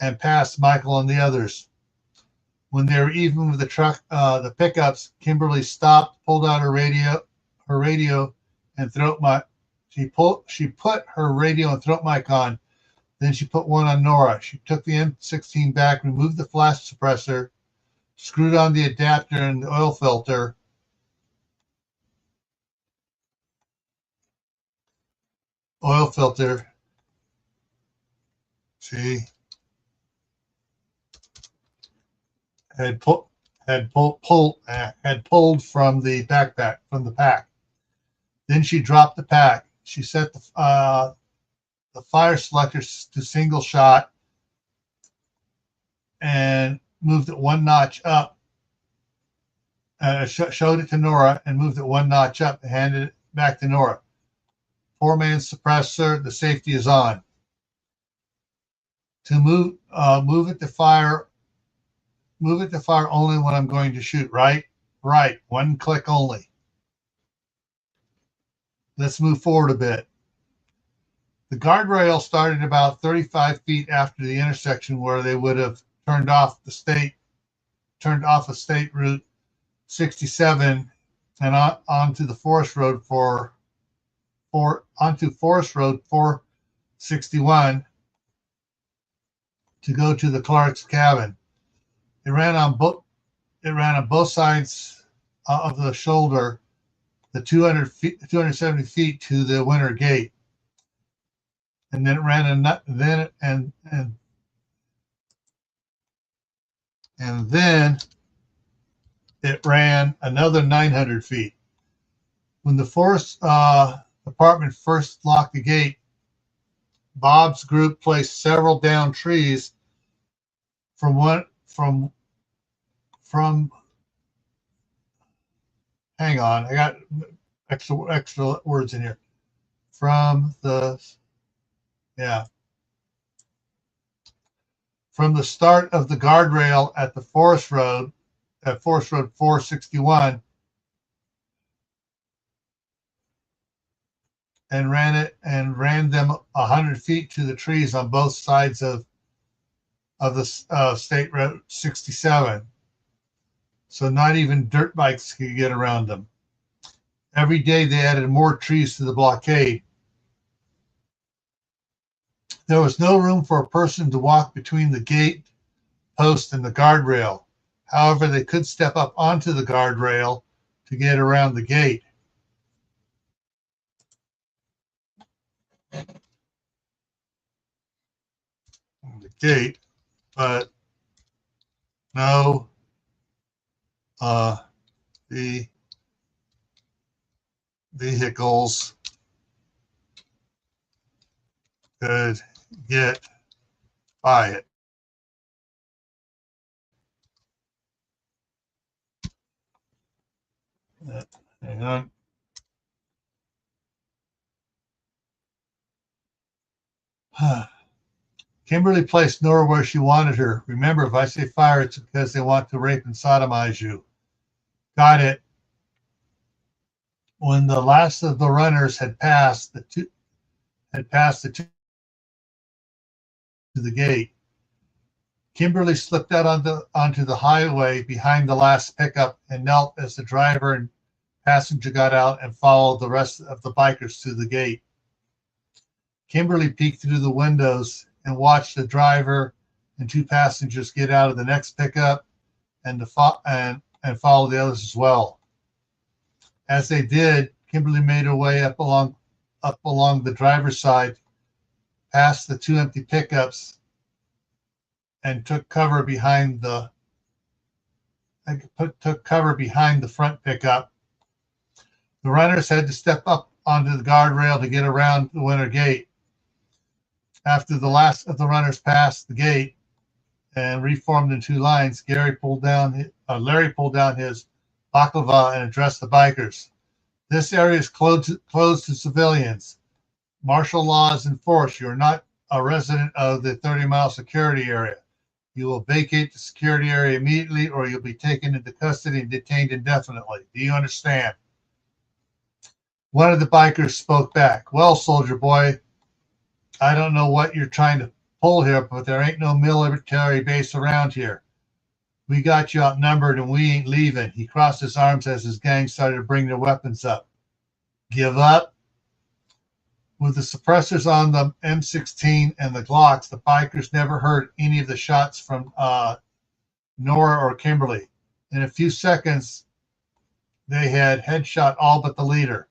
and pass Michael and the others. When they were even with the pickups, Kimberly stopped, pulled out her radio and throat mic. She put her radio and throat mic on. Then she put one on Nora. She took the M16 back, removed the flash suppressor, screwed on the adapter and the oil filter. She had pulled from the backpack, from the pack. Then she dropped the pack. She set the fire selector to single shot and moved it one notch up. Showed it to Nora and moved it one notch up and handed it back to Nora. 4-man suppressor, the safety is on. To move it to fire only when I'm going to shoot, right? Right, one click only. Let's move forward a bit. The guardrail started about 35 feet after the intersection where they would have turned off a state route 67 and onto the forest road onto forest road 461 to go to the Clark's cabin. It ran on both sides of the shoulder, the 270 feet to the winter gate. And then it ran and then it ran another 900 feet. When the forest department first locked the gate, Bob's group placed several downed trees from hang on, I got extra words in here. From the start of the guardrail at the forest road 461 and ran them 100 feet to the trees on both sides of the State Road 67. So not even dirt bikes could get around them. Every day they added more trees to the blockade. There was no room for a person to walk between the gate post and the guardrail. However, they could step up onto the guardrail to get around the gate. But no, the vehicles could get by it. Hang on. Kimberly placed Nora where she wanted her. Remember, if I say fire, it's because they want to rape and sodomize you. Got it. When the last of the runners had passed the two to the gate, Kimberly slipped out onto the highway behind the last pickup and knelt as the driver and passenger got out and followed the rest of the bikers to the gate. Kimberly peeked through the windows and watched the driver and 2 passengers get out of the next pickup and follow the others as well. As they did, Kimberly made her way up along the driver's side, past the 2 empty pickups, and took cover behind the front pickup. The runners had to step up onto the guardrail to get around the winter gate. After the last of the runners passed the gate and reformed in 2 lines, Larry pulled down his baklava and addressed the bikers. This area is closed to civilians. Martial law is enforced. You are not a resident of the 30-mile security area. You will vacate the security area immediately, or you'll be taken into custody and detained indefinitely. Do you understand? One of the bikers spoke back. Well, soldier boy, I don't know what you're trying to pull here, but there ain't no military base around here. We got you outnumbered and we ain't leaving. He crossed his arms as his gang started to bring their weapons up. Give up? With the suppressors on the M16 and the Glocks, the bikers never heard any of the shots from Nora or Kimberly. In a few seconds, they had headshot all but the leader.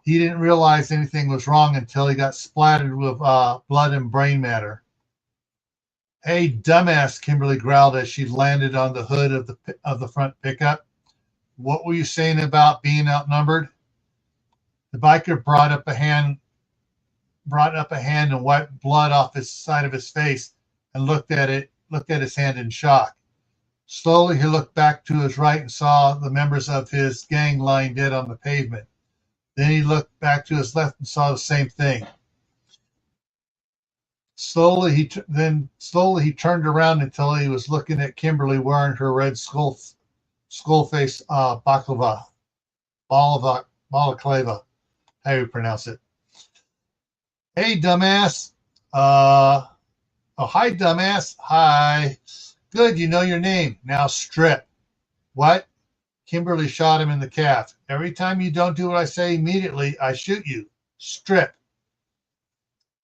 He didn't realize anything was wrong until he got splattered with blood and brain matter. Hey, dumbass, Kimberly growled as she landed on the hood of the front pickup. What were you saying about being outnumbered? The biker brought up a hand and wiped blood off his side of his face and looked at his hand in shock. Slowly, he looked back to his right and saw the members of his gang lying dead on the pavement. Then he looked back to his left and saw the same thing. Slowly, he turned around until he was looking at Kimberly wearing her red skull face balaclava, how you pronounce it. Hey, dumbass. Hi, dumbass. Hi. Good, you know your name. Now strip. What? Kimberly shot him in the calf. Every time you don't do what I say immediately, I shoot you. Strip.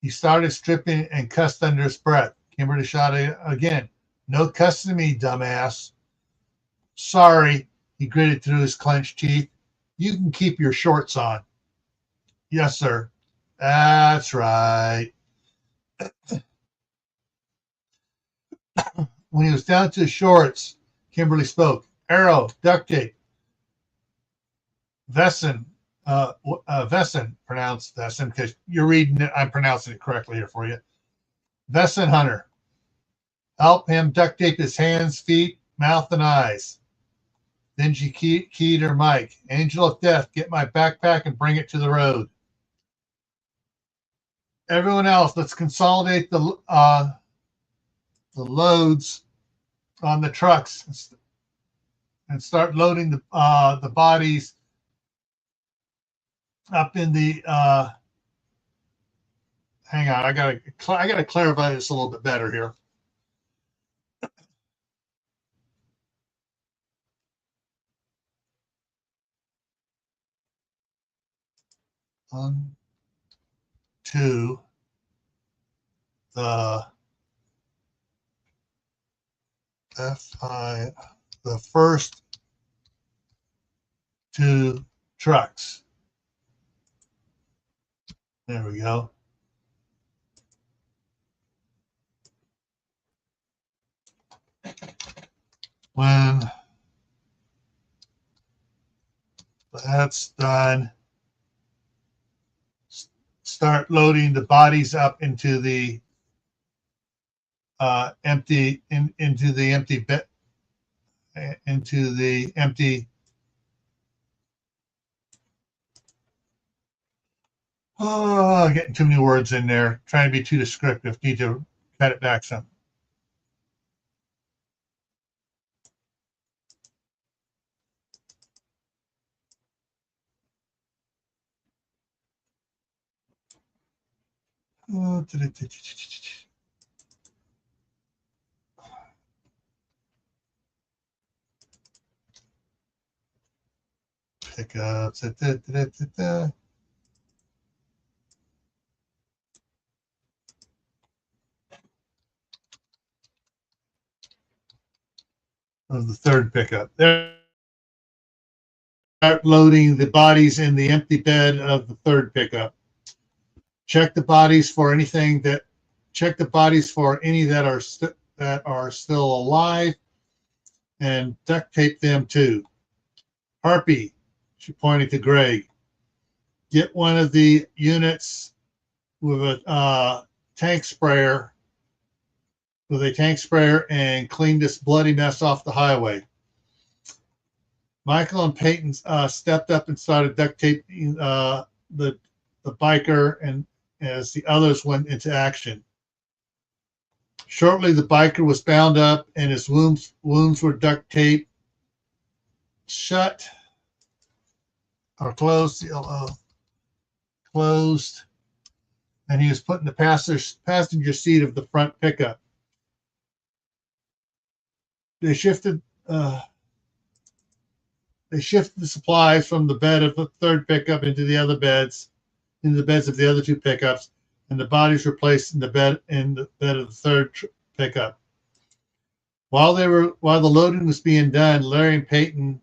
He started stripping and cussed under his breath. Kimberly shot again. No cussing me, dumbass. Sorry, he gritted through his clenched teeth. You can keep your shorts on. Yes, sir. That's right. When he was down to his shorts, Kimberly spoke. Arrow, duct tape. Vesson, pronounced Vesson, because you're reading it. I'm pronouncing it correctly here for you. Vesson Hunter. Help him duct tape his hands, feet, mouth, and eyes. Then she keyed her mic. Angel of Death, get my backpack and bring it to the road. Everyone else, let's consolidate the loads on the trucks and start loading the bodies up in the. Hang on, I gotta clarify this a little bit better here. To the the first 2 trucks. There we go. When that's done, start loading the bodies up into the empty getting too many words in there, trying to be too descriptive. Need to cut it back some. Pickups. of the third pickup. They're loading the bodies in the empty bed of the third pickup. Check the bodies for any that are still alive, and duct tape them too. Harpy, she pointed to Greg. Get one of the units with a tank sprayer and clean this bloody mess off the highway. Michael and Peyton stepped up and started duct taping the biker, and as the others went into action. Shortly, the biker was bound up and his wounds were duct taped shut or closed, closed, and he was put in the passenger seat of the front pickup. They shifted the supplies from the bed of the third pickup into the beds of the other two pickups, and the bodies were placed in the bed of the third pickup. While the loading was being done, Larry and Peyton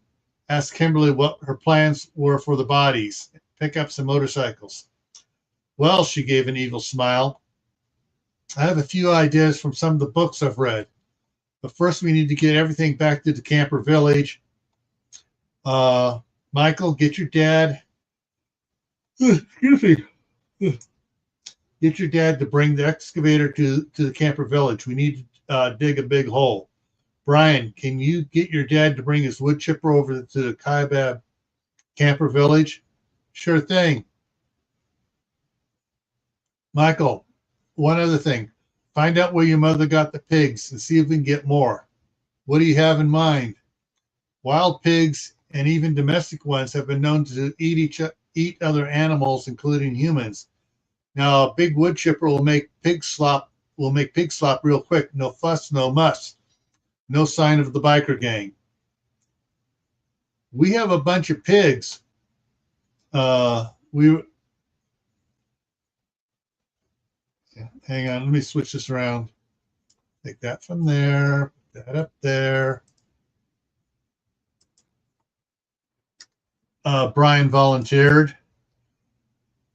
asked Kimberly what her plans were for the bodies, pickups, and motorcycles. Well, she gave an evil smile. I have a few ideas from some of the books I've read. But first, we need to get everything back to the camper village. Michael, get your dad. Excuse me. Get your dad to bring the excavator to the camper village. We need to dig a big hole. Brian, can you get your dad to bring his wood chipper over to the Kaibab camper village? Sure thing. Michael, one other thing. Find out where your mother got the pigs and see if we can get more. What do you have in mind? Wild pigs and even domestic ones have been known to eat other animals, including humans. Now, a big wood chipper will make pig slop real quick. No fuss, no muss. No sign of the biker gang. We have a bunch of pigs. Hang on, let me switch this around. Take that from there, put that up there. Brian volunteered.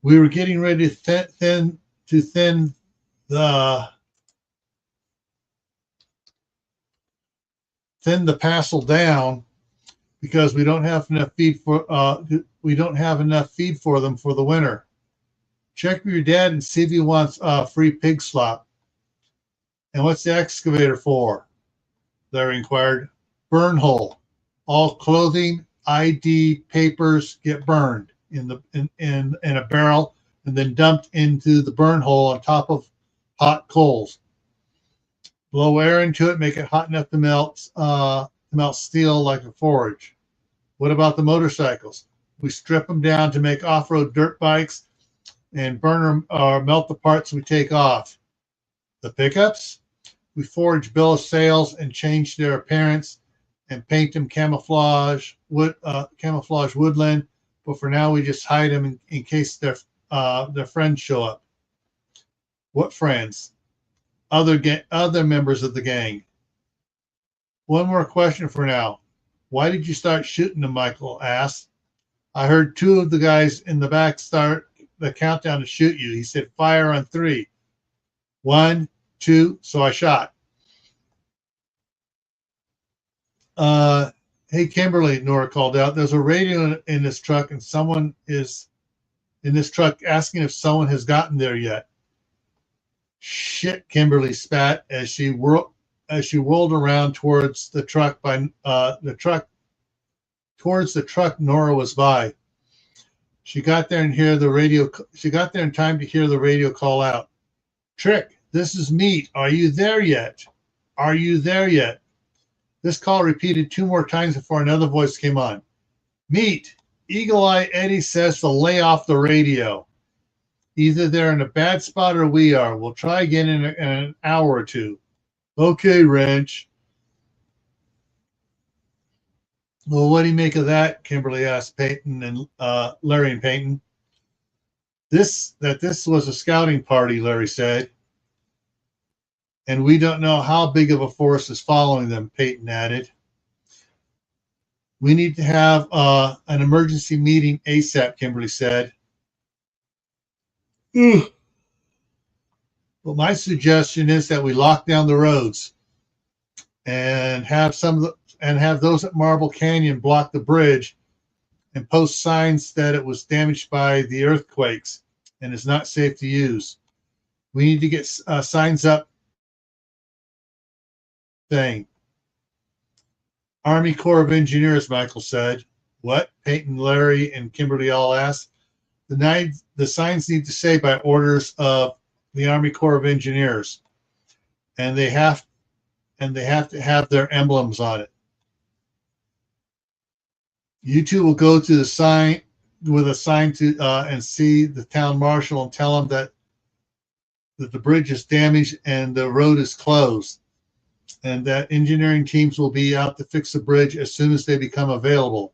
We were getting ready to thin the parcel down because we don't have enough feed for them for the winter. Check with your dad and see if he wants free pig slop. And what's the excavator for? Larry inquired. Burn hole. All clothing, ID, papers get burned in a barrel and then dumped into the burn hole on top of hot coals. Blow air into it, make it hot enough to melt steel like a forge. What about the motorcycles? We strip them down to make off-road dirt bikes and burn them or melt the parts we take off. The pickups? We forge bill of sales and change their appearance and paint them camouflage woodland. But for now, we just hide them in case their friends show up. What friends? Other members of the gang. One more question for now. Why did you start shooting them? Michael asked. I heard two of the guys in the back start the countdown to shoot you. He said, fire on 3. 1, 2, so I shot. Hey, Kimberly, Nora called out. There's a radio in this truck, and someone is in this truck asking if someone has gotten there yet. Shit, Kimberly spat as she rolled around towards the truck Nora was by. She got there in time to hear the radio call out. Trick, this is Meat. Are you there yet? Are you there yet? This call repeated 2 more times before another voice came on. Meat, Eagle Eye Eddie says to lay off the radio. Either they're in a bad spot or we are. We'll try again in an hour or 2. Okay, Wrench. Well, what do you make of that? Kimberly asked Peyton and Larry and Peyton. This was a scouting party, Larry said. And we don't know how big of a force is following them, Peyton added. We need to have an emergency meeting ASAP, Kimberly said. Ugh. But my suggestion is that we lock down the roads and have those at Marble Canyon block the bridge and post signs that it was damaged by the earthquakes and is not safe to use. We need to get signs up saying, Army Corps of Engineers, Michael said. What? Peyton, Larry, and Kimberly all asked. The signs need to say by orders of the Army Corps of Engineers, and they have to have their emblems on it. You two will go to the sign with a sign to and see the town marshal and tell him that the bridge is damaged and the road is closed, and that engineering teams will be out to fix the bridge as soon as they become available.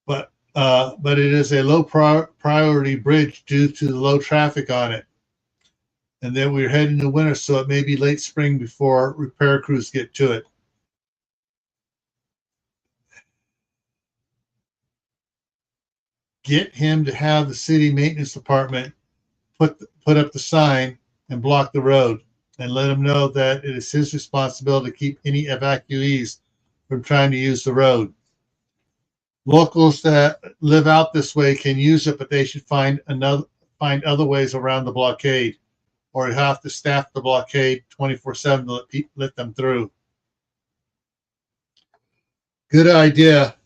But it is a low priority bridge due to the low traffic on it. And then we're heading to winter, so it may be late spring before repair crews get to it. Get him to have the city maintenance department put up the sign and block the road, and let him know that it is his responsibility to keep any evacuees from trying to use the road. Locals that live out this way can use it, but they should find other ways around the blockade, or you have to staff the blockade 24/7 to let them through. Good idea,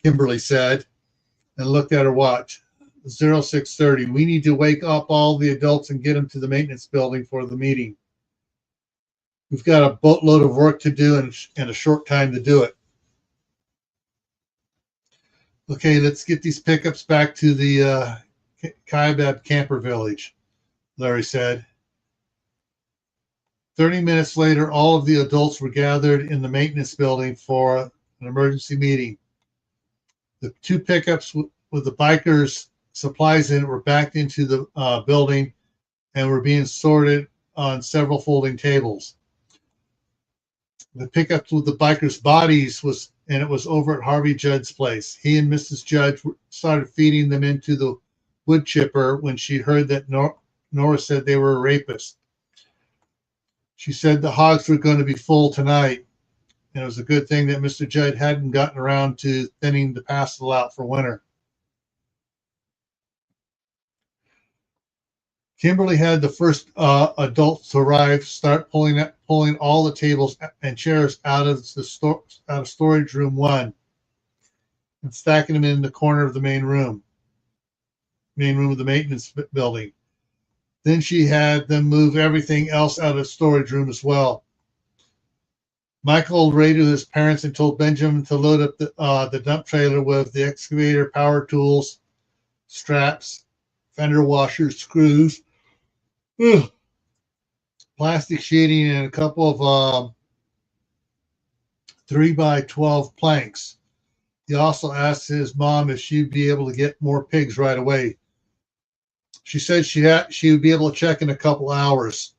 Kimberly said, and looked at her watch. 0630. We need to wake up all the adults and get them to the maintenance building for the meeting. We've got a boatload of work to do and a short time to do it. Okay, let's get these pickups back to the Kaibab camper village, Larry said. 30 minutes later, all of the adults were gathered in the maintenance building for an emergency meeting. The two pickups with the bikers' supplies in it were backed into the building and were being sorted on several folding tables. The pickups with the bikers' bodies was over at Harvey Judd's place. He and Mrs. Judd started feeding them into the wood chipper when she heard that Nora said they were a rapist. She said the hogs were going to be full tonight, and it was a good thing that Mr. Judd hadn't gotten around to thinning the pastel out for winter. Kimberly had the first adults to arrive start pulling all the tables and chairs out of storage room 1 and stacking them in the corner of the main room of the maintenance building. Then she had them move everything else out of the storage room as well. Michael radioed his parents and told Benjamin to load up the dump trailer with the excavator, power tools, straps, fender washers, screws, plastic sheeting, and a couple of 3x12 planks. He also asked his mom if she'd be able to get more pigs right away. She said she would be able to check in a couple hours.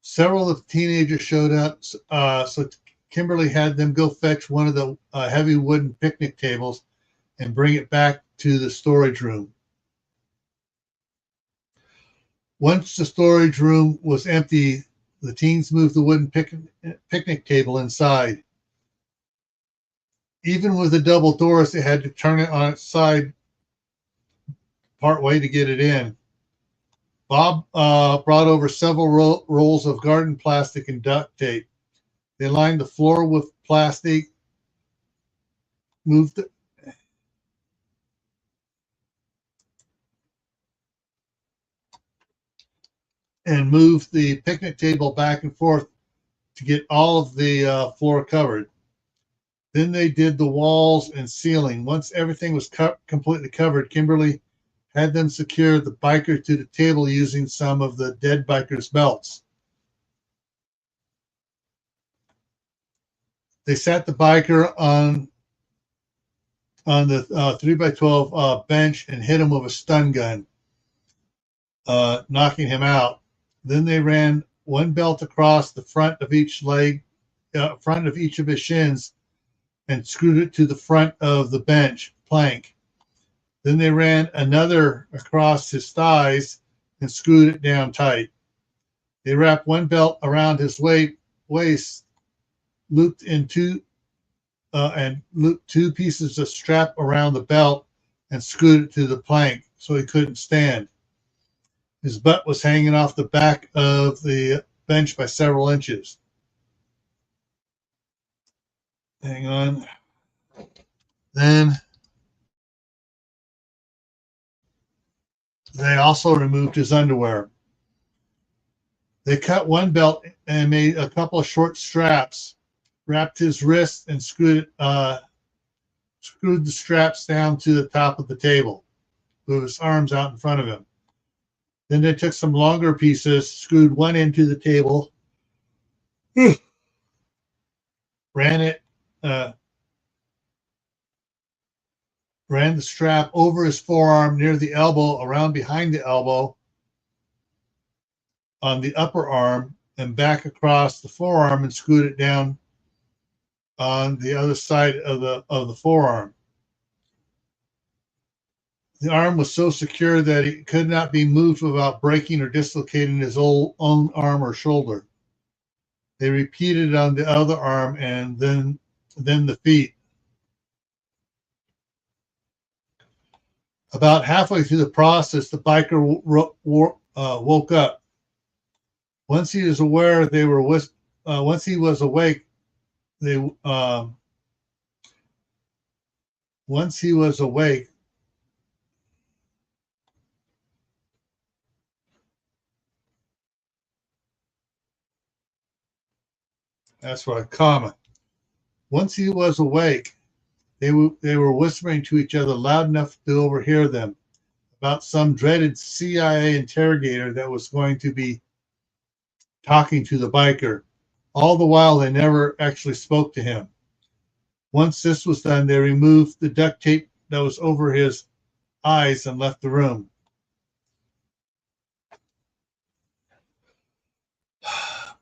Several of the teenagers showed up, so Kimberly had them go fetch one of the heavy wooden picnic tables and bring it back to the storage room. Once the storage room was empty, the teens moved the wooden picnic table inside. Even with the double doors, they had to turn it on its side part way to get it in. Bob brought over several rolls of garden plastic and duct tape. They lined the floor with plastic, moved the picnic table back and forth to get all of the floor covered. Then they did the walls and ceiling. Once everything was completely covered, Kimberly had them secure the biker to the table using some of the dead biker's belts. They sat the biker on the 3x12 bench and hit him with a stun gun, knocking him out. Then they ran one belt across the front of each leg, front of each of his shins, and screwed it to the front of the bench plank. Then they ran another across his thighs and screwed it down tight. They wrapped one belt around his waist, looped two pieces of strap around the belt and screwed it to the plank so he couldn't stand. His butt was hanging off the back of the bench by several inches. Hang on. Then they also removed his underwear. They cut one belt and made a couple of short straps, wrapped his wrists, and screwed the straps down to the top of the table with his arms out in front of him. Then they took some longer pieces, screwed one into the table, ran the strap over his forearm near the elbow, around behind the elbow, on the upper arm, and back across the forearm, and screwed it down on the other side of the forearm. The arm was so secure that it could not be moved without breaking or dislocating his own arm or shoulder. They repeated it on the other arm and then the feet. About halfway through the process, the biker woke up. Once he was awake, that's right, comma. Once he was awake, they were whispering to each other loud enough to overhear them about some dreaded CIA interrogator that was going to be talking to the biker. All the while, they never actually spoke to him. Once this was done, they removed the duct tape that was over his eyes and left the room.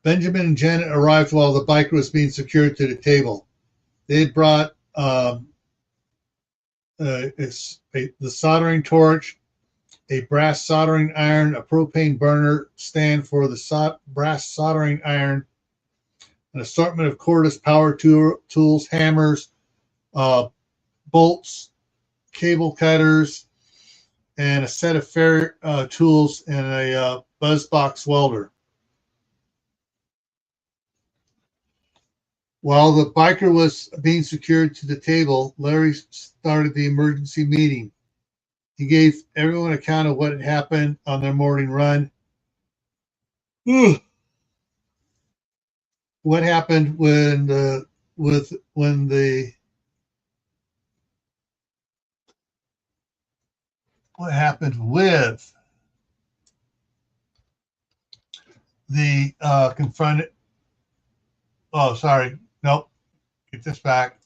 Benjamin and Janet arrived while the biker was being secured to the table. They had brought the soldering torch, a brass soldering iron, a propane burner stand for the brass soldering iron, an assortment of cordless power tools, hammers, bolts, cable cutters, and a set of fair tools and a buzz box welder. While the biker was being secured to the table, Larry started the emergency meeting. He gave everyone an account of what had happened on their morning run. What happened when the confronted. Oh, sorry. Nope. Get this back.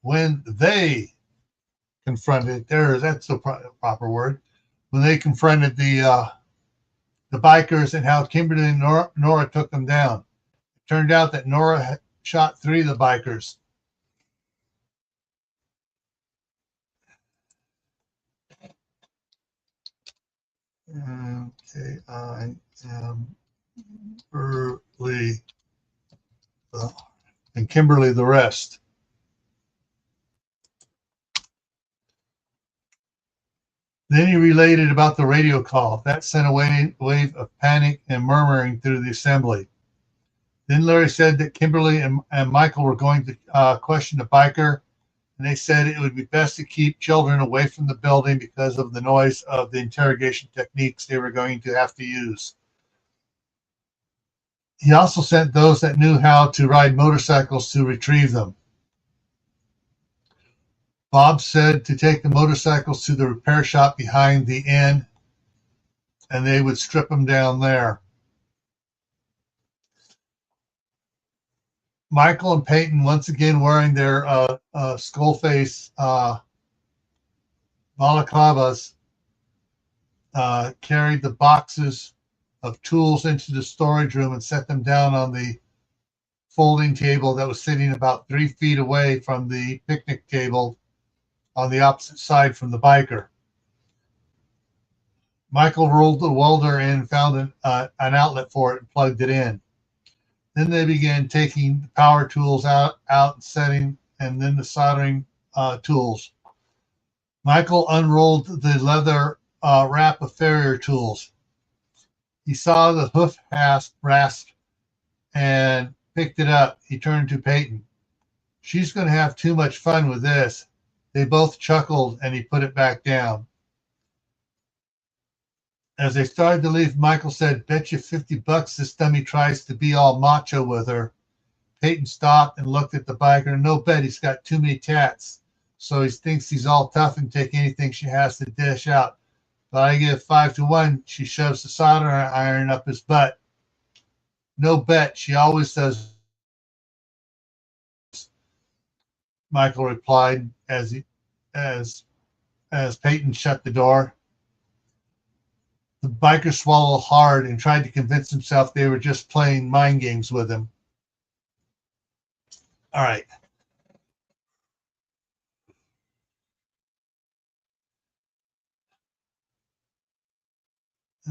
When they confronted, that's the proper word. When they confronted the bikers and how Kimberly and Nora took them down. It turned out that Nora had shot 3 of the bikers. Okay, I am Kimberly, and Kimberly the rest. Then he related about the radio call. That sent a wave of panic and murmuring through the assembly. Then Larry said that Kimberly and Michael were going to question the biker, and they said it would be best to keep children away from the building because of the noise of the interrogation techniques they were going to have to use. He also sent those that knew how to ride motorcycles to retrieve them. Bob said to take the motorcycles to the repair shop behind the inn, and they would strip them down there. Michael and Peyton, once again wearing their skull face balaclavas, carried the boxes of tools into the storage room and set them down on the folding table that was sitting about 3 feet away from the picnic table on the opposite side from the biker. Michael rolled the welder in and found an outlet for it and plugged it in. Then they began taking the power tools out and setting, and then the soldering tools. Michael unrolled the leather wrap of farrier tools. He saw the hoof rasp and picked it up. He turned to Peyton. She's going to have too much fun with this. They both chuckled, and he put it back down. As they started to leave, Michael said, "Bet you $50 this dummy tries to be all macho with her." Peyton stopped and looked at the biker. "No bet, he's got too many tats. So he thinks he's all tough and take anything she has to dish out. But I give 5 to 1, she shoves the soldering iron up his butt." "No bet, she always does," Michael replied as Peyton shut the door. The biker swallowed hard and tried to convince himself they were just playing mind games with him. All right.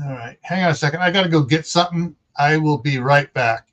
All right. Hang on a second. I got to go get something. I will be right back.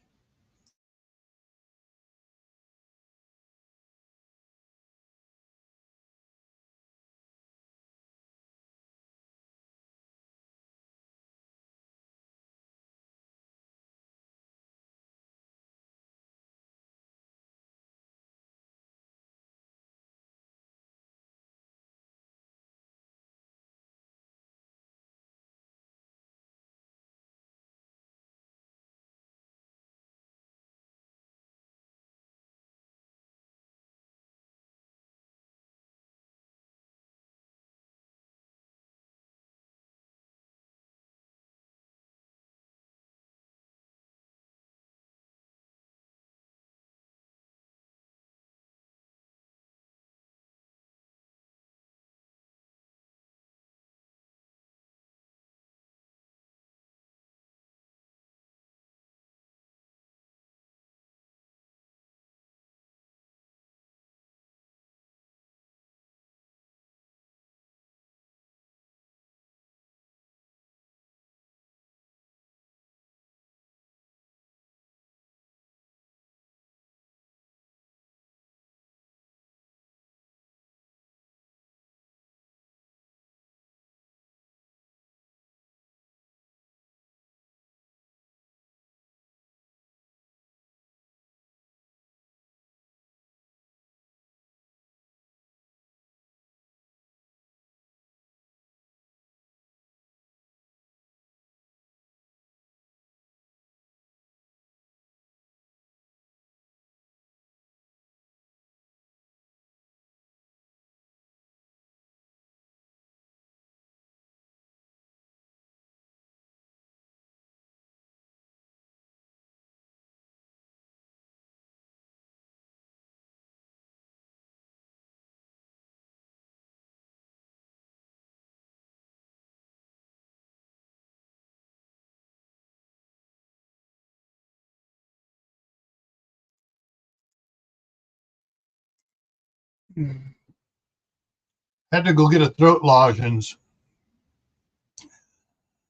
Had to go get a throat lozenge.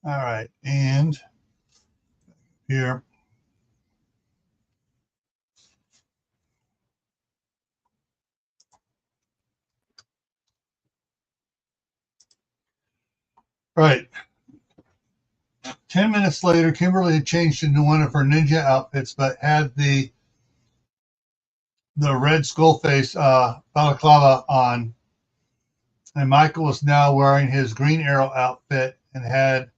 All right. And here. Right. 10 minutes later, Kimberly had changed into one of her ninja outfits, but had the red skull face balaclava on. And Michael was now wearing his Green Arrow outfit and had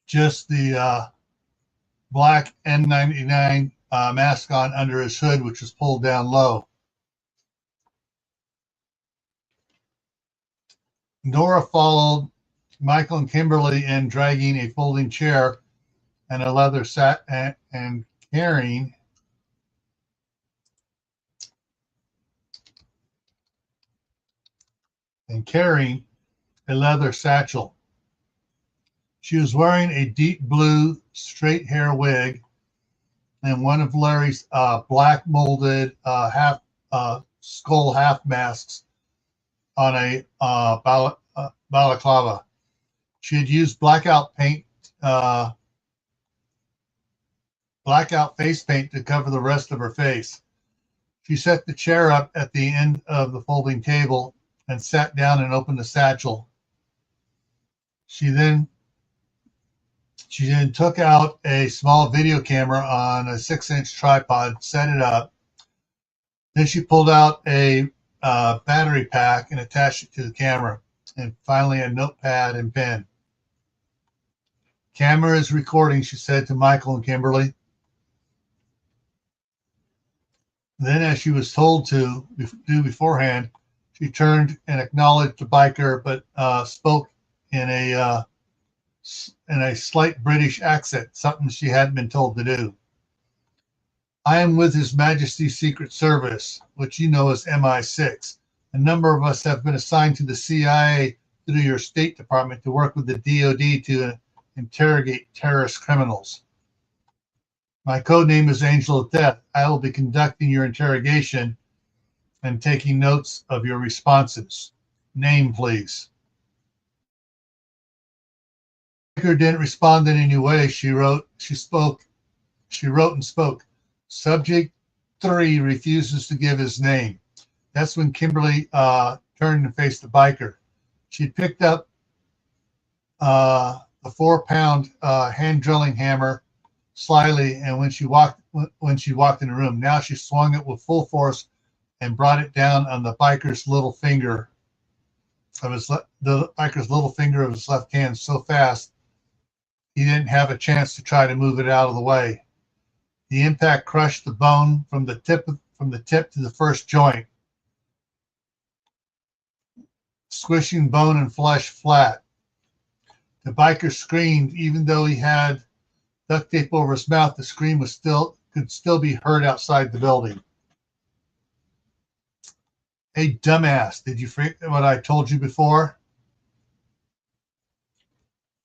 just the black N99 mask on under his hood, which was pulled down low. Nora followed Michael and Kimberly in, dragging a folding chair and a leather set and carrying and carrying a leather satchel. She was wearing a deep blue straight hair wig and one of Larry's black molded half skull half masks on a balaclava. She had used blackout face paint to cover the rest of her face. She set the chair up at the end of the folding table and sat down and opened the satchel. She then took out a small video camera on a 6-inch tripod, set it up. Then she pulled out a battery pack and attached it to the camera, and finally a notepad and pen. Camera is recording, she said to Michael and Kimberly. Then, as she was told to do beforehand, she turned and acknowledged the biker, but spoke in a slight British accent, something she hadn't been told to do. I am with His Majesty's Secret Service, which you know as MI6. A number of us have been assigned to the CIA through your State Department to work with the DOD to interrogate terrorist criminals. My code name is Angel of Death. I will be conducting your interrogation and taking notes of your responses. Name, please. Baker didn't respond in any way. She wrote and spoke. Subject 3 refuses to give his name. That's when Kimberly turned and faced the biker. She'd picked up a 4-pound hand drilling hammer slyly, and when she walked in the room, now she swung it with full force and brought it down on the biker's little finger of his left hand so fast he didn't have a chance to try to move it out of the way. The impact crushed the bone from the tip to the first joint, squishing bone and flesh flat. The biker screamed. Even though he had duct tape over his mouth, the scream could still be heard outside the building. Hey, dumbass, did you forget what I told you before?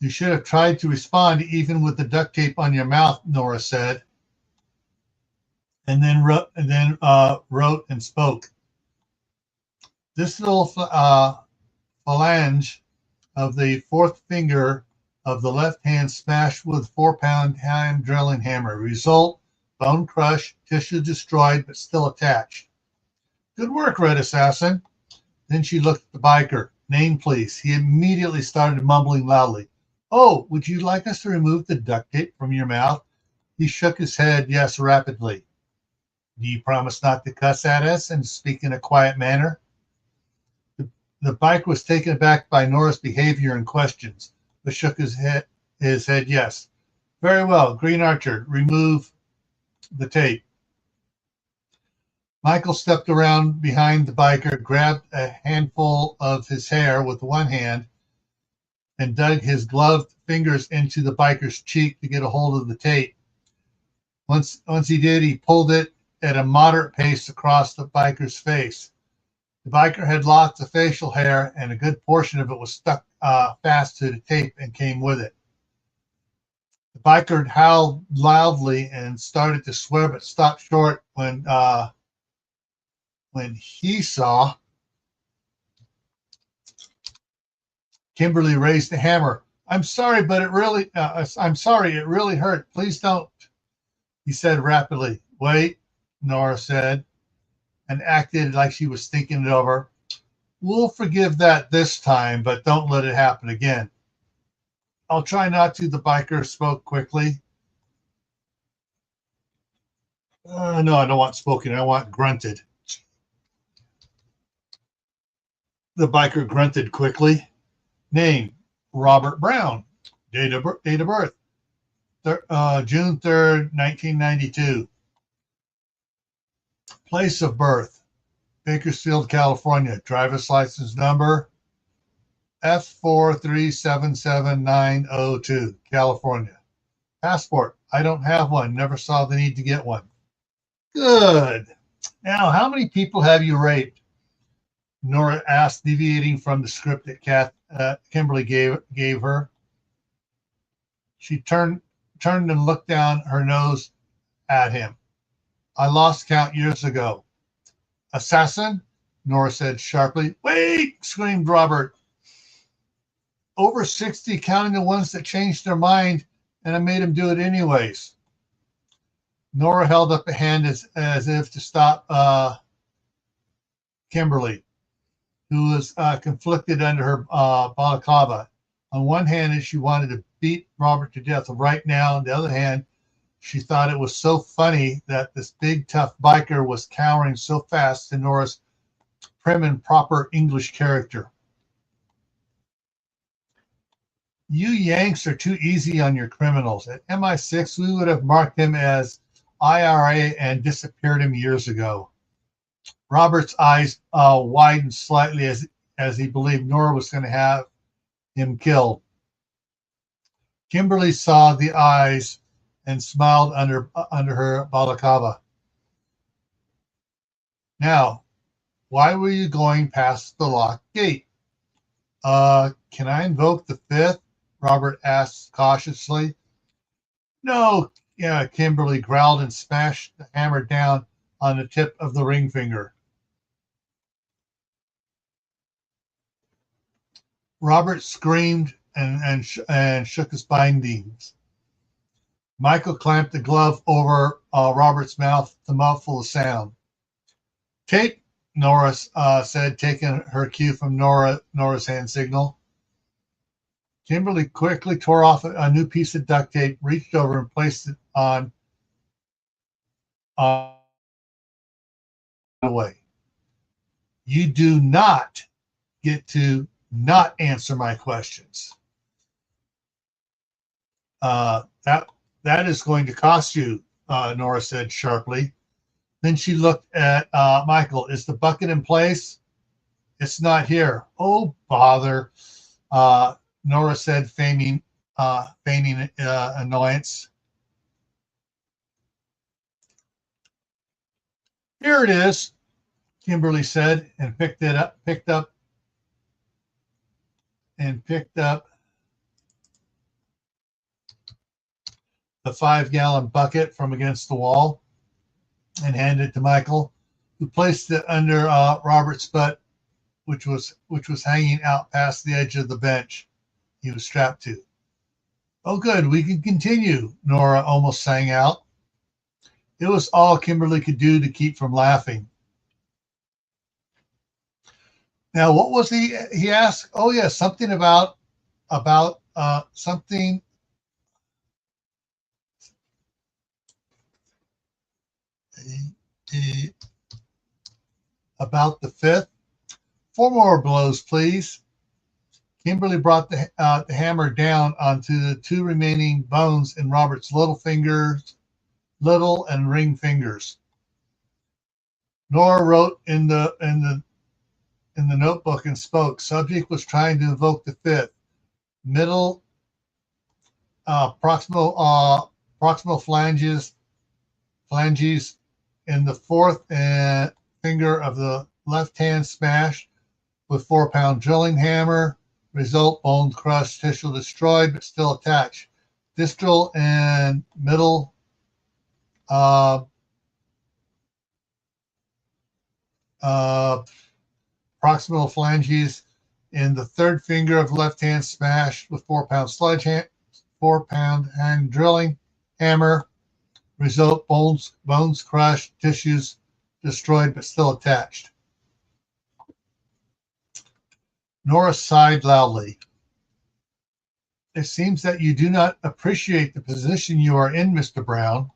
You should have tried to respond even with the duct tape on your mouth, Nora said, and then wrote and spoke. This little phalange of the fourth finger of the left hand smashed with 4-pound hand drilling hammer. Result, bone crushed, tissue destroyed, but still attached. Good work, Red Assassin. Then she looked at the biker. Name, please. He immediately started mumbling loudly. Oh, would you like us to remove the duct tape from your mouth? He shook his head, yes, rapidly. Do you promise not to cuss at us and speak in a quiet manner? The biker was taken aback by Nora's behavior and questions, but shook his head yes. Very well, Green Archer, remove the tape. Michael stepped around behind the biker, grabbed a handful of his hair with one hand, and dug his gloved fingers into the biker's cheek to get a hold of the tape. Once he did, he pulled it at a moderate pace across the biker's face. The biker had lots of facial hair, and a good portion of it was stuck fast to the tape and came with it. The biker howled loudly and started to swear, but stopped short when he saw Kimberly raise the hammer. I'm sorry, it really hurt. Please don't, he said rapidly. Wait, Nora said, and acted like she was thinking it over. We'll forgive that this time, but don't let it happen again. I'll try not to, the biker spoke quickly. No, I don't want spoken. I want grunted. The biker grunted quickly. Name, Robert Brown. Date of birth, June 3rd, 1992. Place of birth, Bakersfield, California. Driver's license number, F4377902, California. Passport, I don't have one. Never saw the need to get one. Good. Now, how many people have you raped? Nora asked, deviating from the script that Kimberly gave her. She turned and looked down her nose at him. I lost count years ago. Assassin? Nora said sharply. Wait! Screamed Robert. Over 60, counting the ones that changed their mind, and I made them do it anyways. Nora held up a hand as if to stop Kimberly, who was conflicted under her balaclava. On one hand, she wanted to beat Robert to death right now. On the other hand, she thought it was so funny that this big, tough biker was cowering so fast to Nora's prim and proper English character. You Yanks are too easy on your criminals. At MI6, we would have marked him as IRA and disappeared him years ago. Robert's eyes widened slightly as he believed Nora was going to have him killed. Kimberly saw the eyes and smiled under her balaclava. Now, why were you going past the locked gate? Can I invoke the fifth? Robert asked cautiously. No, yeah, Kimberly growled and smashed the hammer down on the tip of the ring finger. Robert screamed and shook his bindings. Michael clamped the glove over Robert's mouth, the mouthful of sound. Tape, Nora said, taking her cue from Nora's hand signal. Kimberly quickly tore off a new piece of duct tape, reached over and placed it on the way. You do not get to not answer my questions. That is going to cost you, Nora said sharply. Then she looked at Michael. Is the bucket in place? It's not here. Oh, bother. Nora said, feigning annoyance. Here it is, Kimberly said, and picked up the 5-gallon bucket from against the wall and handed it to Michael, who placed it under Robert's butt, which was hanging out past the edge of the bench he was strapped to. Oh, good, we can continue, Nora almost sang out. It was all Kimberly could do to keep from laughing. Now, what was he asked? Oh, yeah, something about something. About the fifth. 4 more blows, please. Kimberly brought the hammer down onto the 2 remaining bones in Robert's little and ring fingers. Nora wrote in the notebook and spoke. Subject was trying to invoke the fifth. Middle proximal phalanges in the 4th finger of the left hand smashed with 4-pound drilling hammer. Result, bones crushed, tissue destroyed, but still attached. Distal and middle proximal phalanges in the 3rd finger of left hand smashed with 4-pound hand drilling hammer. Result, bones crushed, tissues destroyed, but still attached. Nora sighed loudly. It seems that you do not appreciate the position you are in, Mr. Brown.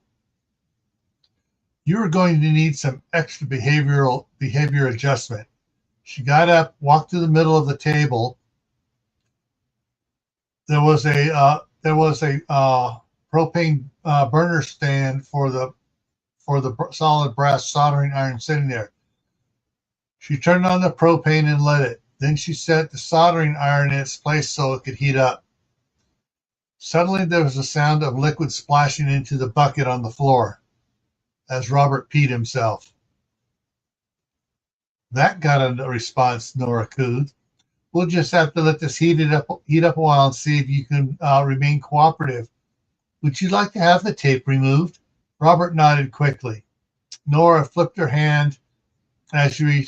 You are going to need some extra behavior adjustment. She got up, walked to the middle of the table. There was a propane burner stand for the solid brass soldering iron sitting there. She turned on the propane and lit it. Then she set the soldering iron in its place so it could heat up. Suddenly there was a sound of liquid splashing into the bucket on the floor as Robert peed himself. That got a response, Nora cooed. We'll just have to let this heat up a while and see if you can remain cooperative. Would you like to have the tape removed? Robert nodded quickly. Nora flipped her hand as she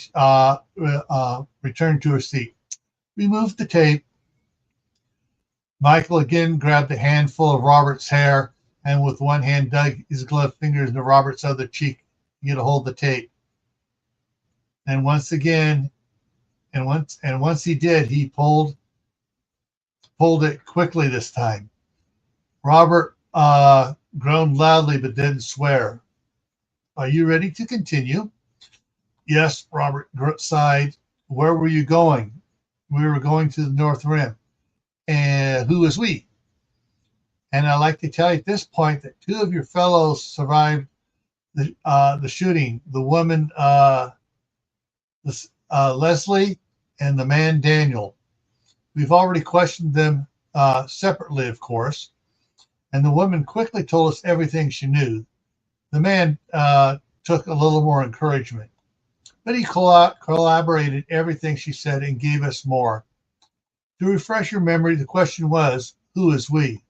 returned to her seat. Remove the tape. Michael again grabbed a handful of Robert's hair and with one hand dug his gloved fingers into Robert's other cheek to get a hold of the tape. And once he did, he pulled it quickly this time. Robert groaned loudly but didn't swear. Are you ready to continue? Yes, Robert sighed. Where were you going? We were going to the North Rim. And who is we? And I'd like to tell you at this point that two of your fellows survived the shooting. The woman, Leslie, and the man, Daniel. We've already questioned them separately, of course. And the woman quickly told us everything she knew. The man took a little more encouragement. But he corroborated everything she said and gave us more. To refresh your memory, the question was, who is we?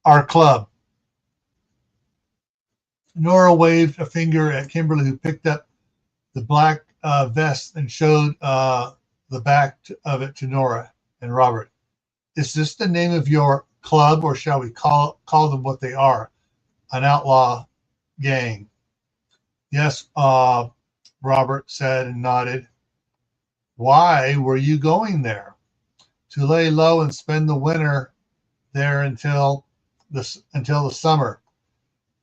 Our club. Nora waved a finger at Kimberly, who picked up the black vest and showed the back of it to Nora and Robert. Is this the name of your club, or shall we call them what they are? An outlaw gang. Yes, Robert said and nodded. Why were you going there? To lay low and spend the winter there until the summer.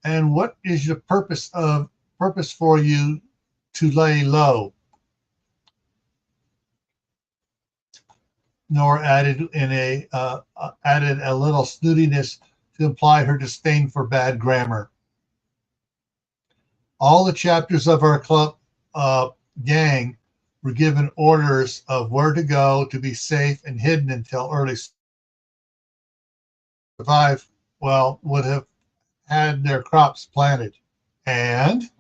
And what is the purpose for you to lay low? Nora added a little snootiness to imply her disdain for bad grammar. All the chapters of our club gang were given orders of where to go to be safe and hidden until early survive. Well, would have had their crops planted, and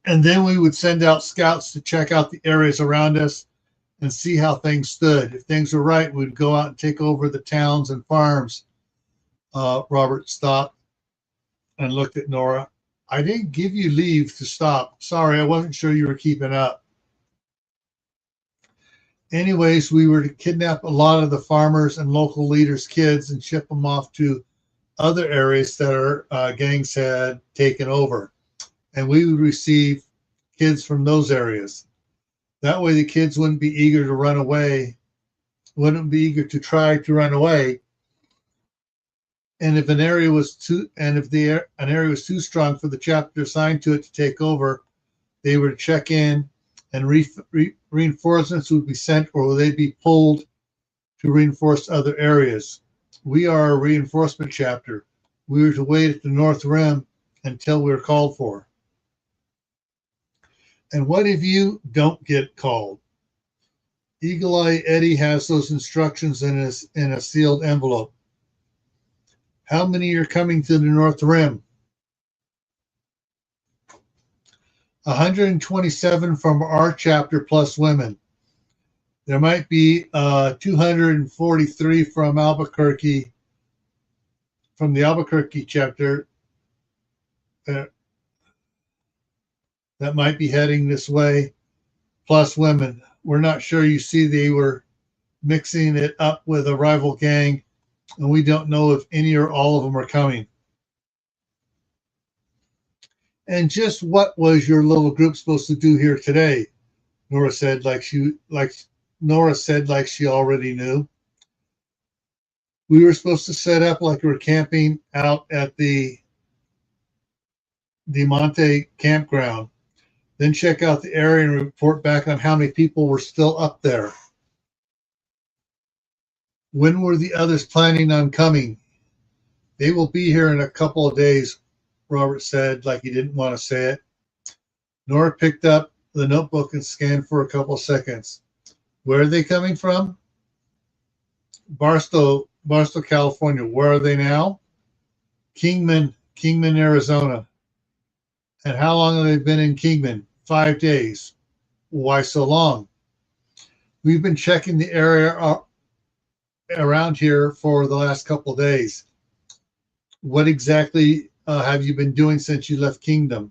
then we would send out scouts to check out the areas around us and see how things stood. If things were right, we'd go out and take over the towns and farms. Robert stopped and looked at Nora. I didn't give you leave to stop. Sorry, I wasn't sure you were keeping up. Anyways, we were to kidnap a lot of the farmers and local leaders' kids and ship them off to other areas that our gangs had taken over. And we would receive kids from those areas. That way the kids wouldn't be eager to run away, wouldn't be eager to try to run away. And if an area was too strong for the chapter assigned to it to take over, they were to check in and reinforcements would be sent, or they'd be pulled to reinforce other areas. We are a reinforcement chapter. We were to wait at the North Rim until we were called for. And what if you don't get called? Eagle Eye Eddie has those instructions in a sealed envelope. How many are coming to the North Rim? 127 from our chapter plus women. There might be 243 from Albuquerque, from the Albuquerque chapter that might be heading this way, plus women. We're not sure. You see, they were mixing it up with a rival gang, and we don't know if any or all of them are coming. And just what was your little group supposed to do here today? Nora said, like she already knew. We were supposed to set up like we were camping out at the Monte campground, then check out the area and report back on how many people were still up there. When were the others planning on coming? They will be here in a couple of days, Robert said, like he didn't want to say it. Nora picked up the notebook and scanned for a couple of seconds. Where are they coming from? Barstow, California. Where are they now? Kingman, Arizona. And how long have they been in Kingman? 5 days. Why so long? We've been checking the area around here for the last couple of days. What exactly have you been doing since you left Kingman?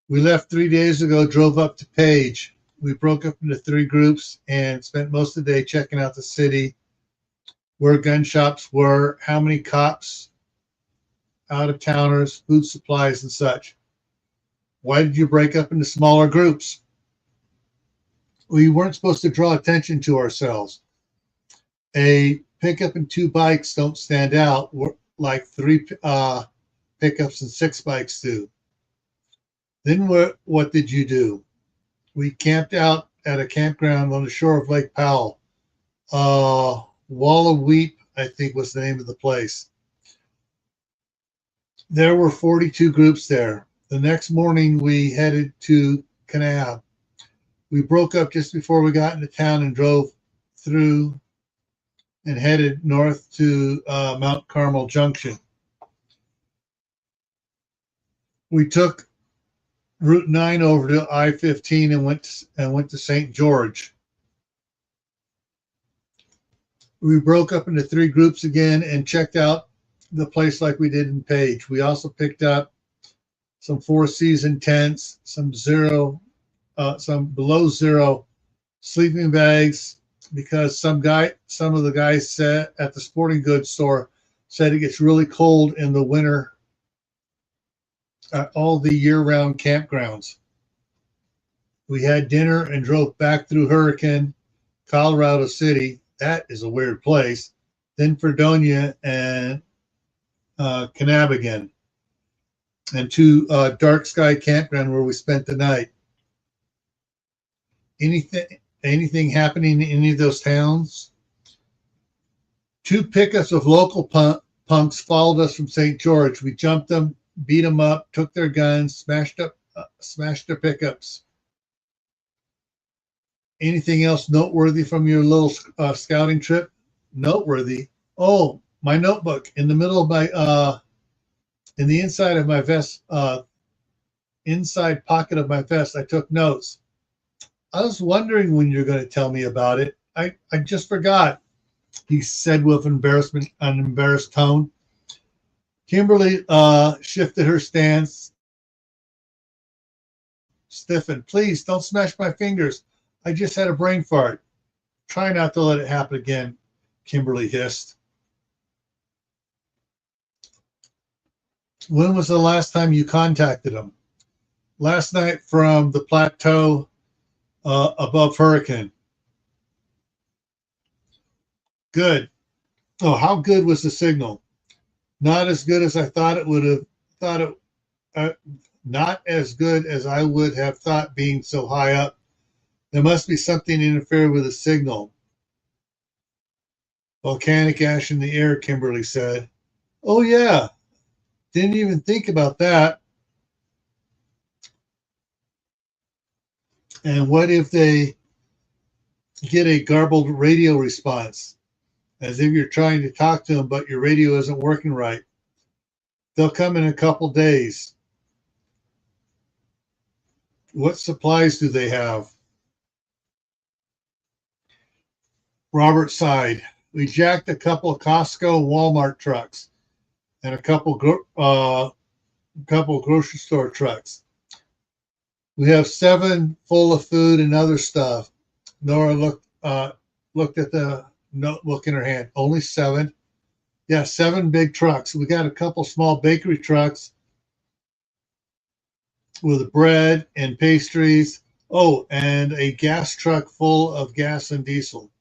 We left 3 days ago, drove up to Page. We broke up into 3 groups and spent most of the day checking out the city, where gun shops were, how many cops, out of towners, food supplies, and such. Why did you break up into smaller groups? We weren't supposed to draw attention to ourselves. A pickup and 2 bikes don't stand out like 3 pickups and 6 bikes do. Then what did you do? We camped out at a campground on the shore of Lake Powell. Wall of Weep, I think, was the name of the place. There were 42 groups there. The next morning, we headed to Kanab. We broke up just before we got into town and drove through and headed north to Mount Carmel Junction. We took Route 9 over to I-15 and went to St. George. We broke up into 3 groups again and checked out the place like we did in Page. We also picked up some 4-season tents, some below zero sleeping bags, because some of the guys said at the sporting goods store said it gets really cold in the winter at all the year-round campgrounds. We had dinner and drove back through Hurricane, Colorado City. That is a weird place. Then Fredonia and Kanab again, and to Dark Sky Campground where we spent the night. Anything happening in any of those towns? 2 pickups of local punks followed us from St. George. We jumped them, beat them up, took their guns, smashed their pickups. Anything else noteworthy from your little scouting trip? Noteworthy? Oh, my notebook in the middle of my in the inside of my vest, inside pocket of my vest, I took notes. I was wondering when you're going to tell me about it. I just forgot, he said with an embarrassed tone. Kimberly shifted her stance, stiffened. Please don't smash my fingers. I just had a brain fart. Try not to let it happen again, Kimberly hissed. When was the last time you contacted him? Last night from the plateau above Hurricane. Good. Oh, how good was the signal? Not as good as I thought it would have. Not as good as I would have thought, being so high up. There must be something interfering with the signal. Volcanic ash in the air, Kimberly said. Oh, yeah. Didn't even think about that. And what if they get a garbled radio response, as if you're trying to talk to them, but your radio isn't working right? They'll come in a couple days. What supplies do they have? Robert sighed. We jacked a couple of Costco and Walmart trucks and a couple grocery store trucks. We have 7 full of food and other stuff. Nora looked at the notebook in her hand. Only 7? Yeah, 7 big trucks. We got a couple small bakery trucks with bread and pastries. Oh, and a gas truck full of gas and diesel.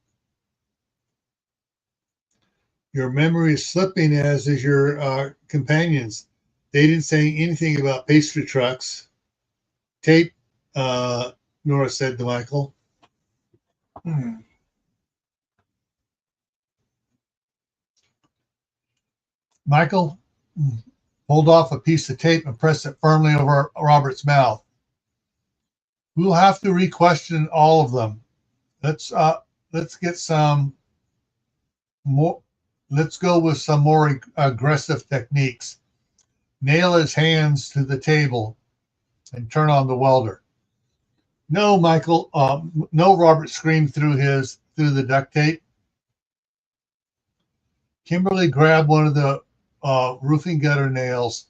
Your memory is slipping, as is your companions. They didn't say anything about pastry trucks. Tape, Nora said to Michael. Michael pulled off a piece of tape and pressed it firmly over Robert's mouth. We'll have to re-question all of them. Let's get some more. Let's go with some more aggressive techniques. Nail his hands to the table. and turn on the welder. No, Michael. No, Robert screamed through the duct tape. Kimberly grabbed one of the roofing gutter nails.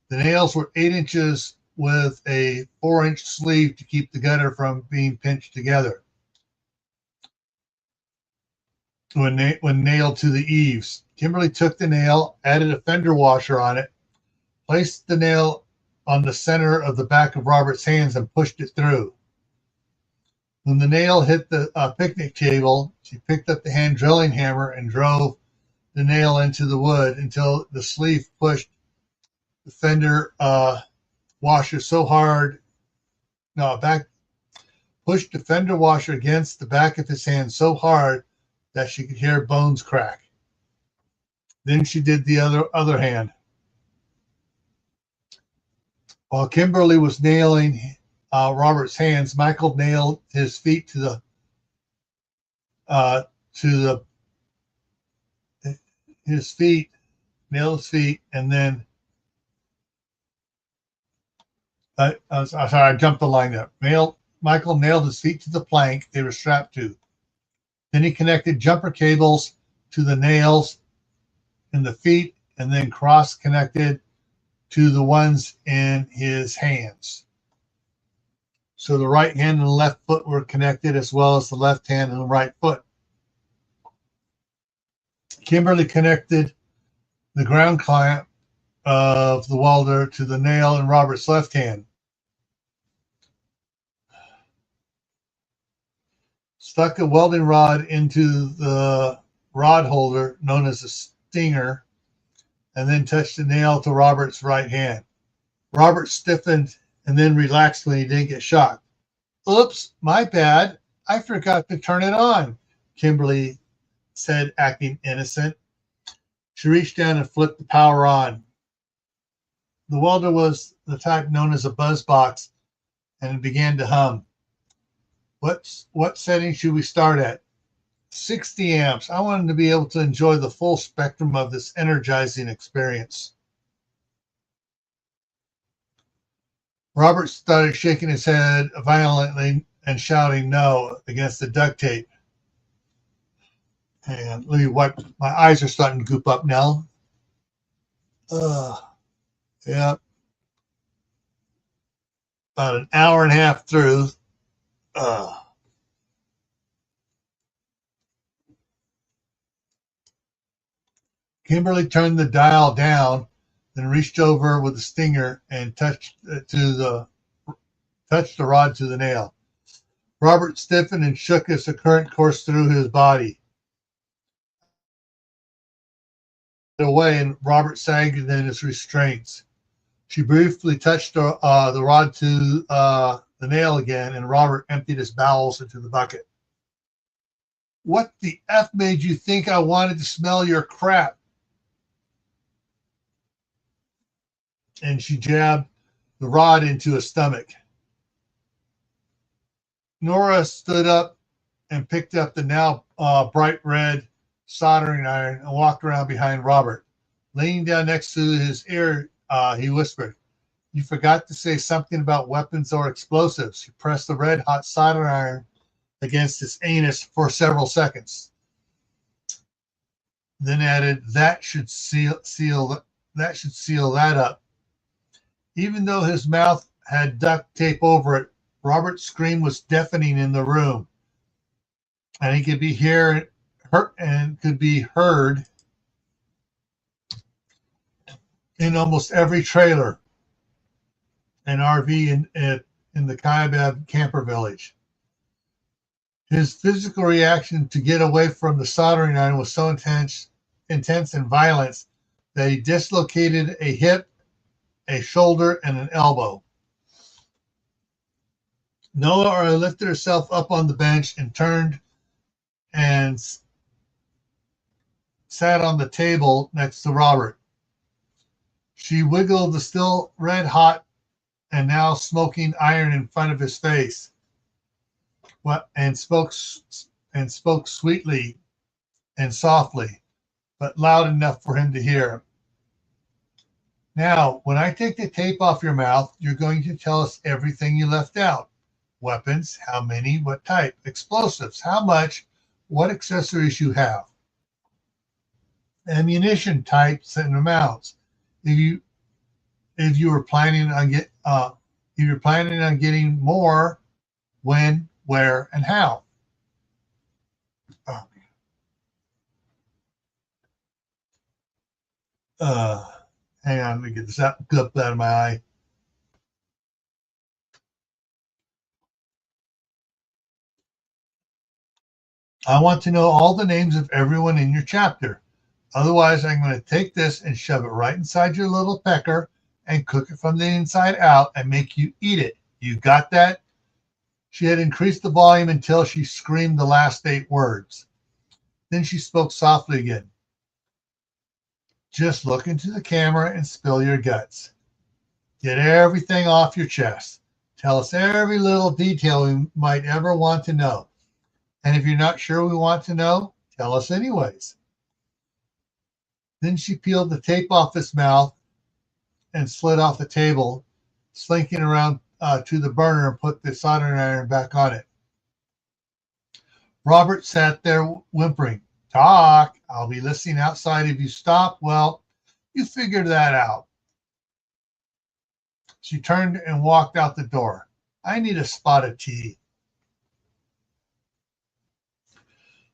The nails were 8 inches with a 4-inch sleeve to keep the gutter from being pinched together when nailed to the eaves. Kimberly took the nail, added a fender washer on it, placed the nail on the center of the back of Robert's hands, and pushed it through. When the nail hit the picnic table, she picked up the hand drilling hammer and drove the nail into the wood until the sleeve pushed the fender washer so hard. Pushed the fender washer against the back of his hand so hard that she could hear bones crack. Then she did the other hand. While Kimberly was nailing Robert's hands, Michael nailed his feet to his feet, and then I jumped the line up. Michael nailed his feet to the plank they were strapped to. Then he connected jumper cables to the nails in the feet, and then cross-connected to the ones in his hands. So the right hand and the left foot were connected, as well as the left hand and the right foot. Kimberly connected the ground clamp of the welder to the nail in Robert's left hand. Stuck a welding rod into the rod holder, known as a stinger, and then touched the nail to Robert's right hand. Robert stiffened and then relaxed when he didn't get shocked. Oops, my bad. I forgot to turn it on, Kimberly said, acting innocent. She reached down and flipped the power on. The welder was the type known as a buzz box, and it began to hum. What setting should we start at? 60 amps. I wanted to be able to enjoy the full spectrum of this energizing experience. Robert started shaking his head violently and shouting no against the duct tape. And let me wipe. My eyes are starting to goop up now. Yeah. About an hour and a half through. Kimberly turned the dial down, then reached over with the stinger and touched the rod to the nail. Robert stiffened and shook as the current coursed through his body. Away, and Robert sagged in his restraints. She briefly touched the rod to the nail again, and Robert emptied his bowels into the bucket. What the F made you think I wanted to smell your crap? And she jabbed the rod into his stomach. Nora stood up and picked up the now bright red soldering iron and walked around behind Robert. Leaning down next to his ear, he whispered, "You forgot to say something about weapons or explosives." He pressed the red-hot soldering iron against his anus for several seconds. Then added, "That should seal that up." Even though his mouth had duct tape over it, Robert's scream was deafening in the room, and he could be heard in almost every trailer and RV in the Kaibab camper village. His physical reaction to get away from the soldering iron was so intense and violent that he dislocated a hip, a shoulder, and an elbow. Nora lifted herself up on the bench and turned and sat on the table next to Robert. She wiggled the still red-hot and now smoking iron in front of his face, and spoke sweetly and softly, but loud enough for him to hear. Now, when I take the tape off your mouth, you're going to tell us everything you left out. Weapons, how many, what type, explosives, how much, what accessories you have, ammunition types and amounts. If you if you were planning on if you're planning on getting more, when, where, and how. Uh, uh, Hang on, let me get this up out of my eye. I want to know all the names of everyone in your chapter. Otherwise, I'm going to take this and shove it right inside your little pecker and cook it from the inside out and make you eat it. You got that? She had increased the volume until she screamed the last 8 words. Then she spoke softly again. Just look into the camera and spill your guts. Get everything off your chest. Tell us every little detail we might ever want to know. And if you're not sure we want to know, tell us anyways. Then she peeled the tape off his mouth and slid off the table, slinking around to the burner and put the soldering iron back on it. Robert sat there whimpering. Talk. I'll be listening outside if you stop. Well, you figured that out. She turned and walked out the door. I need a spot of tea.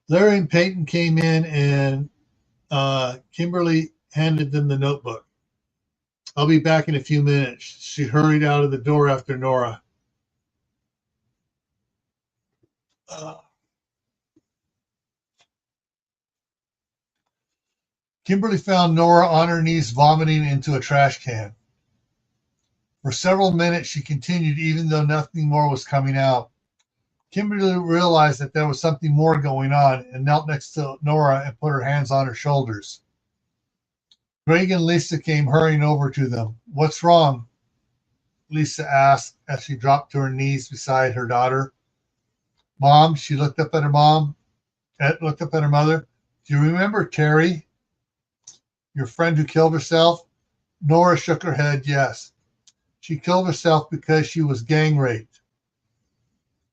Larry and Peyton came in and Kimberly handed them the notebook. I'll be back in a few minutes. She hurried out of the door after Nora. Kimberly found Nora on her knees vomiting into a trash can. For several minutes she continued even though nothing more was coming out. Kimberly realized that there was something more going on and knelt next to Nora and put her hands on her shoulders. Greg and Lisa came hurrying over to them. What's wrong? Lisa asked as she dropped to her knees beside her daughter. Mom, she looked up at her mother. Do you remember Terry, your friend who killed herself? Nora shook her head, yes. She killed herself because she was gang raped.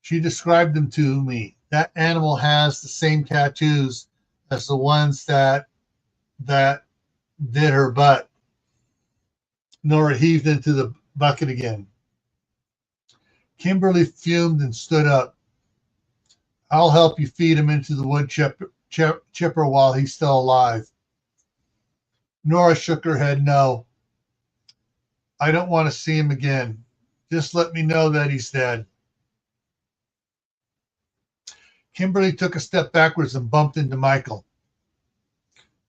She described them to me. That animal has the same tattoos as the ones that did her butt. Nora heaved into the bucket again. Kimberly fumed and stood up. I'll help you feed him into the wood chipper while he's still alive. Nora shook her head, no. I don't want to see him again. Just let me know that he's dead. Kimberly took a step backwards and bumped into Michael.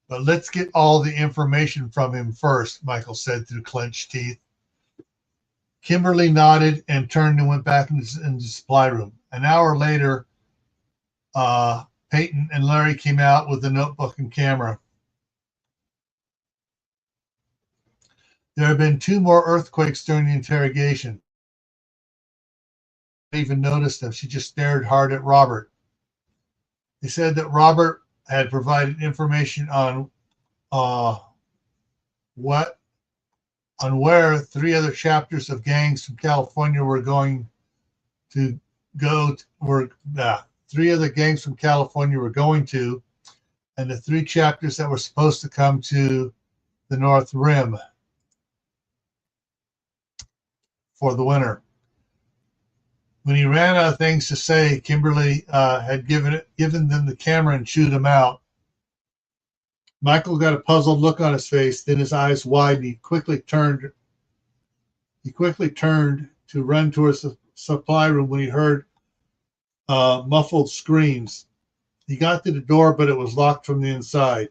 But let's get all the information from him first, Michael said through clenched teeth. Kimberly nodded and turned and went back into the supply room. An hour later, Peyton and Larry came out with the notebook and camera. There had been 2 more earthquakes during the interrogation. She didn't even notice them. She just stared hard at Robert. They said that Robert had provided information on where 3 other chapters of gangs from California were going to go. 3 other gangs from California were going to, and the 3 chapters that were supposed to come to the North Rim for the winter. When he ran out of things to say, Kimberly had given them the camera and chewed them out. Michael got a puzzled look on his face, then his eyes widened. He quickly turned to run towards the supply room when he heard muffled screams. He got to the door, but it was locked from the inside.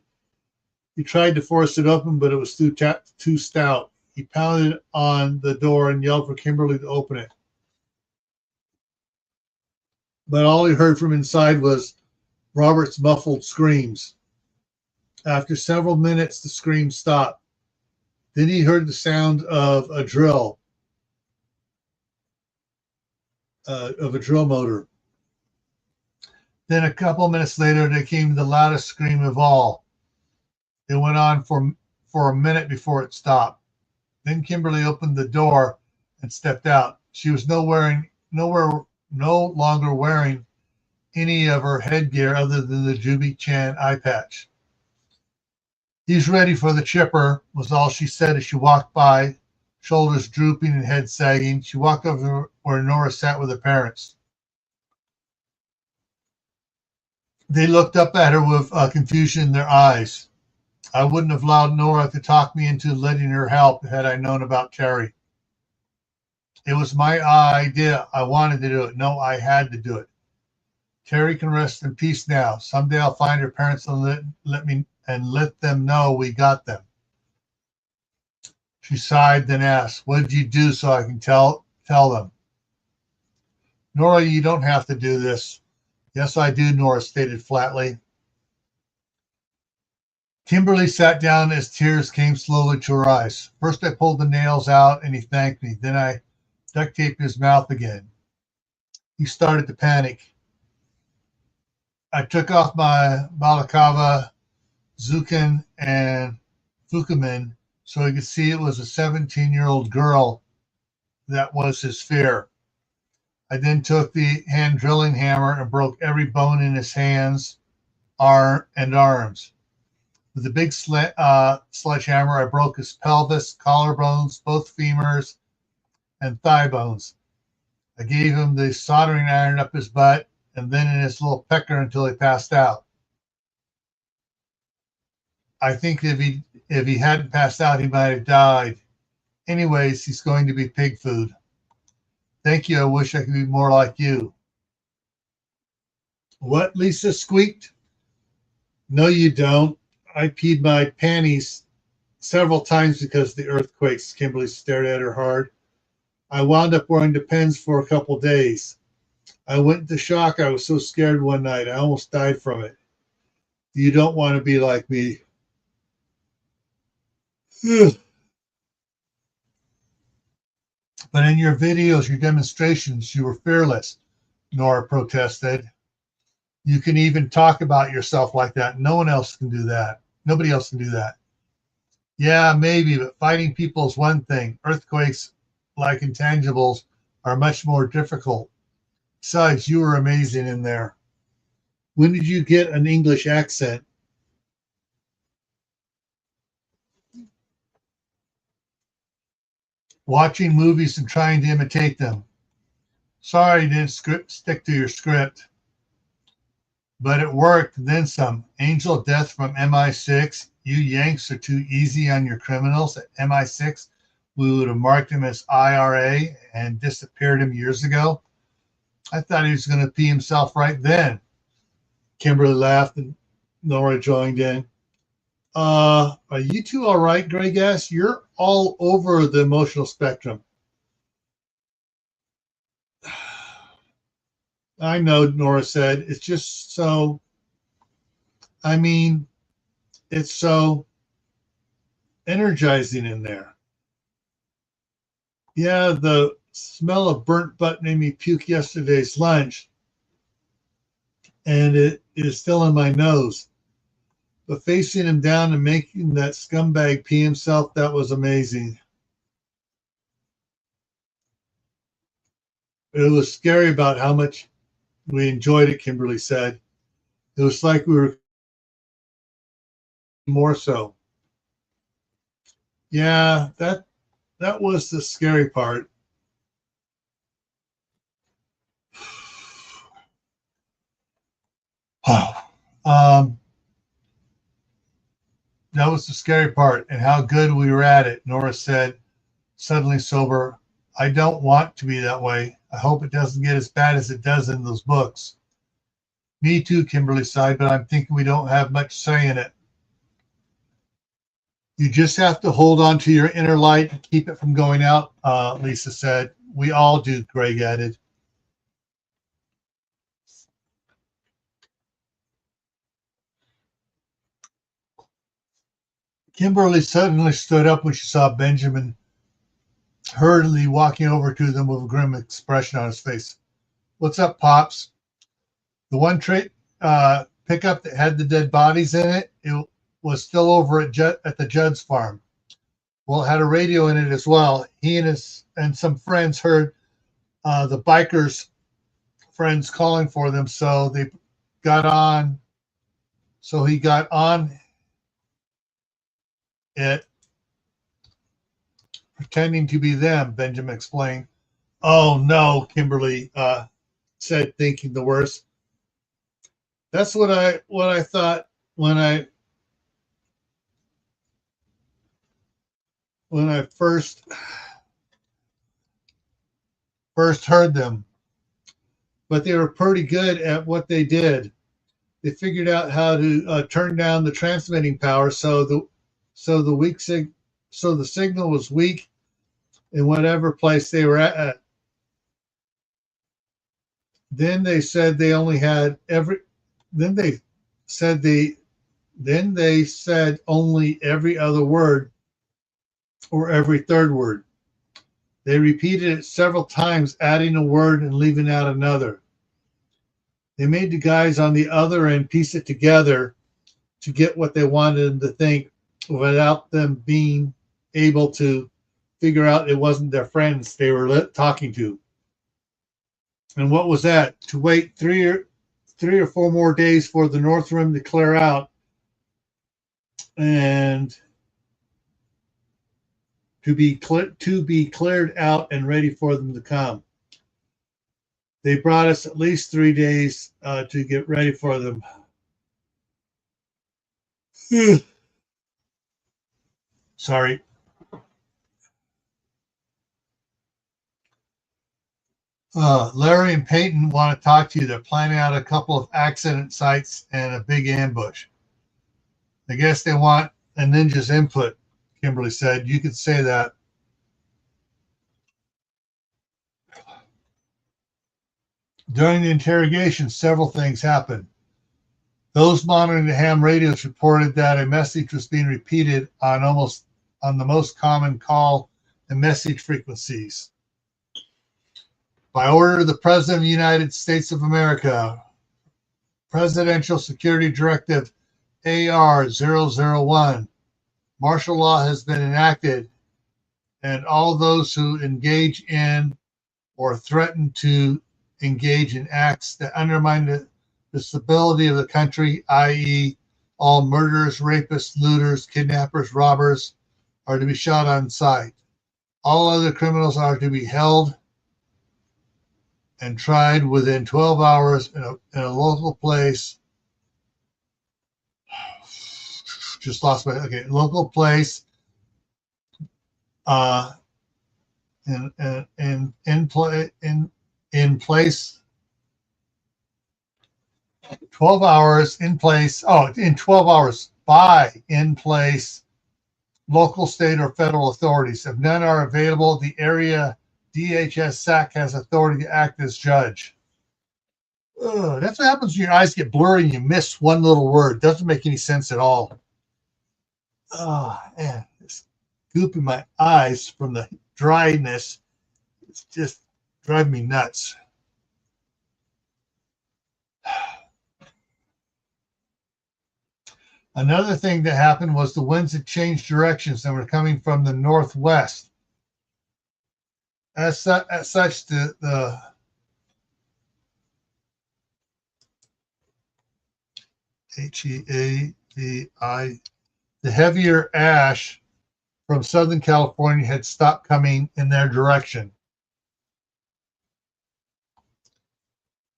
He tried to force it open, but it was too stout. He pounded on the door and yelled for Kimberly to open it. But all he heard from inside was Robert's muffled screams. After several minutes, the screams stopped. Then he heard the sound of a drill motor. Then a couple minutes later, there came the loudest scream of all. It went on for a minute before it stopped. Then Kimberly opened the door and stepped out. She was no longer wearing any of her headgear other than the Juby Chan eye patch. "He's ready for the chipper," was all she said as she walked by, shoulders drooping and head sagging. She walked over where Nora sat with her parents. They looked up at her with confusion in their eyes. "I wouldn't have allowed Nora to talk me into letting her help had I known about Terry. It was my idea. I wanted to do it. No, I had to do it. Terry can rest in peace now. Someday I'll find her parents and let them know we got them." She sighed, then asked, "What did you do so I can tell them?" "Nora, you don't have to do this." "Yes, I do," Nora stated flatly. Kimberly sat down as tears came slowly to her eyes. "First I pulled the nails out and he thanked me. Then I duct taped his mouth again. He started to panic. I took off my balaclava, zukin, and fukumin so he could see it was a 17-year-old girl. That was his fear. I then took the hand drilling hammer and broke every bone in his hands and arms. With the big sledgehammer, I broke his pelvis, collarbones, both femurs, and thigh bones. I gave him the soldering iron up his butt and then in his little pecker until he passed out. I think if he hadn't passed out, he might have died. Anyways, he's going to be pig food. Thank you. I wish I could be more like you." "What?" Lisa squeaked. "No, you don't. I peed my panties several times because of the earthquakes." Kimberly stared at her hard. "I wound up wearing Depends for a couple days. I went into shock. I was so scared one night. I almost died from it. You don't want to be like me." "But in your videos, your demonstrations, you were fearless," Nora protested. "You can even talk about yourself like that. No one else can do that. Nobody else can do that." "Yeah, maybe, but fighting people is one thing. Earthquakes, like intangibles, are much more difficult. Besides, you were amazing in there. When did you get an English accent?" "Watching movies and trying to imitate them." "Sorry you didn't stick to your script." "But it worked, then some. Angel Death from MI6. You Yanks are too easy on your criminals. At MI6, we would have marked him as IRA and disappeared him years ago. I thought he was going to pee himself right then." Kimberly laughed and Nora joined in. Are you two all right, Greg asked. "You're all over the emotional spectrum." "I know," Nora said. "It's just so, I mean, it's so energizing in there." "Yeah, the smell of burnt butt made me puke yesterday's lunch, and it is still in my nose. But facing him down and making that scumbag pee himself, that was amazing." "It was scary about how much we enjoyed it," Kimberly said. "It was like we were more so." "Yeah, that was the scary part." um, "That was the scary part, and how good we were at it," Nora said, suddenly sober. "I don't want to be that way. I hope it doesn't get as bad as it does in those books." "Me too," Kimberly sighed, "but I'm thinking we don't have much say in it." "You just have to hold on to your inner light and keep it from going out," Lisa said. "We all do," Greg added. Kimberly suddenly stood up when she saw Benjamin hurriedly walking over to them with a grim expression on his face. "What's up, Pops?" The one pickup that had the dead bodies in it, it was still over at the Judd's farm. Well, it had a radio in it as well. He and his and some friends heard the bikers' friends calling for them, so they got on. So he got on it, pretending to be them. Benjamin explained. Oh no, Kimberly said, thinking the worst. That's what I thought when I first heard them. But they were pretty good at what they did. They figured out how to turn down the transmitting power, so the signal was weak in whatever place they were at. Then they said they only had every. Then they said only every other word or every third word. They repeated it several times, adding a word and leaving out another. They made the guys on the other end piece it together to get what they wanted them to think without them being able to figure out it wasn't their friends they were talking to. And what was that? To wait three or four more days for the North Rim to clear out and to be cleared out and ready for them to come. They brought us at least 3 days to get ready for them. Sorry. Larry and Peyton want to talk to you. They're planning out a couple of accident sites and a big ambush. I guess they want a ninja's input, Kimberly said. You could say that. During the interrogation, several things happened. Those monitoring the ham radios reported that a message was being repeated on the most common call and message frequencies. By order of the President of the United States of America, Presidential Security Directive AR-001, martial law has been enacted, and all those who engage in or threaten to engage in acts that undermine the stability of the country, i.e., all murderers, rapists, looters, kidnappers, robbers, are to be shot on sight. All other criminals are to be held and tried within 12 hours in a local place. Just lost my local place. In place. 12 hours in place. Oh, in 12 hours by in place local, state, or federal authorities. If none are available, the area DHS SAC has authority to act as judge. That's what happens when your eyes get blurry and you miss one little word. Doesn't make any sense at all. Oh, man. It's goop in my eyes from the dryness. It's just driving me nuts. Another thing that happened was the winds had changed directions and were coming from the northwest. As such, the HEAVI, the heavier ash from Southern California had stopped coming in their direction.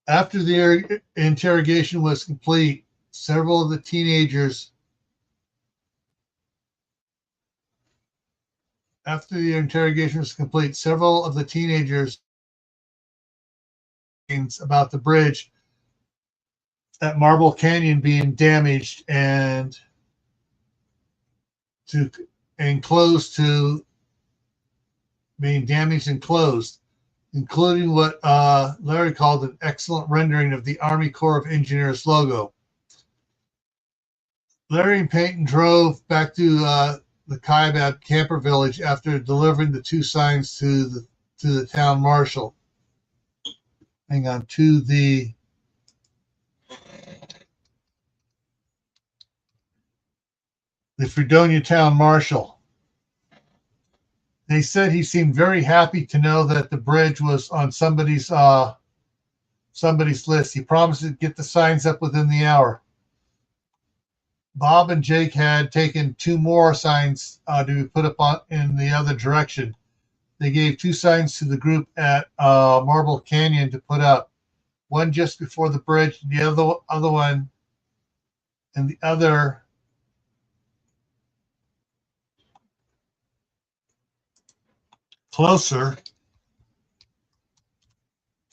After the interrogation was complete, several of the teenagers about the bridge at Marble Canyon being damaged and closed to being damaged and closed, including what Larry called an excellent rendering of the Army Corps of Engineers logo. Larry and Peyton drove back to the Kaibab camper village after delivering the two signs to the town marshal. Hang on, to the Fredonia town marshal. They said he seemed very happy to know that the bridge was on somebody's list. He promised to get the signs up within the hour. Bob and Jake had taken 2 more signs to be put up in the other direction. They gave 2 signs to the group at Marble Canyon to put up. One just before the bridge, and the other one, and the other closer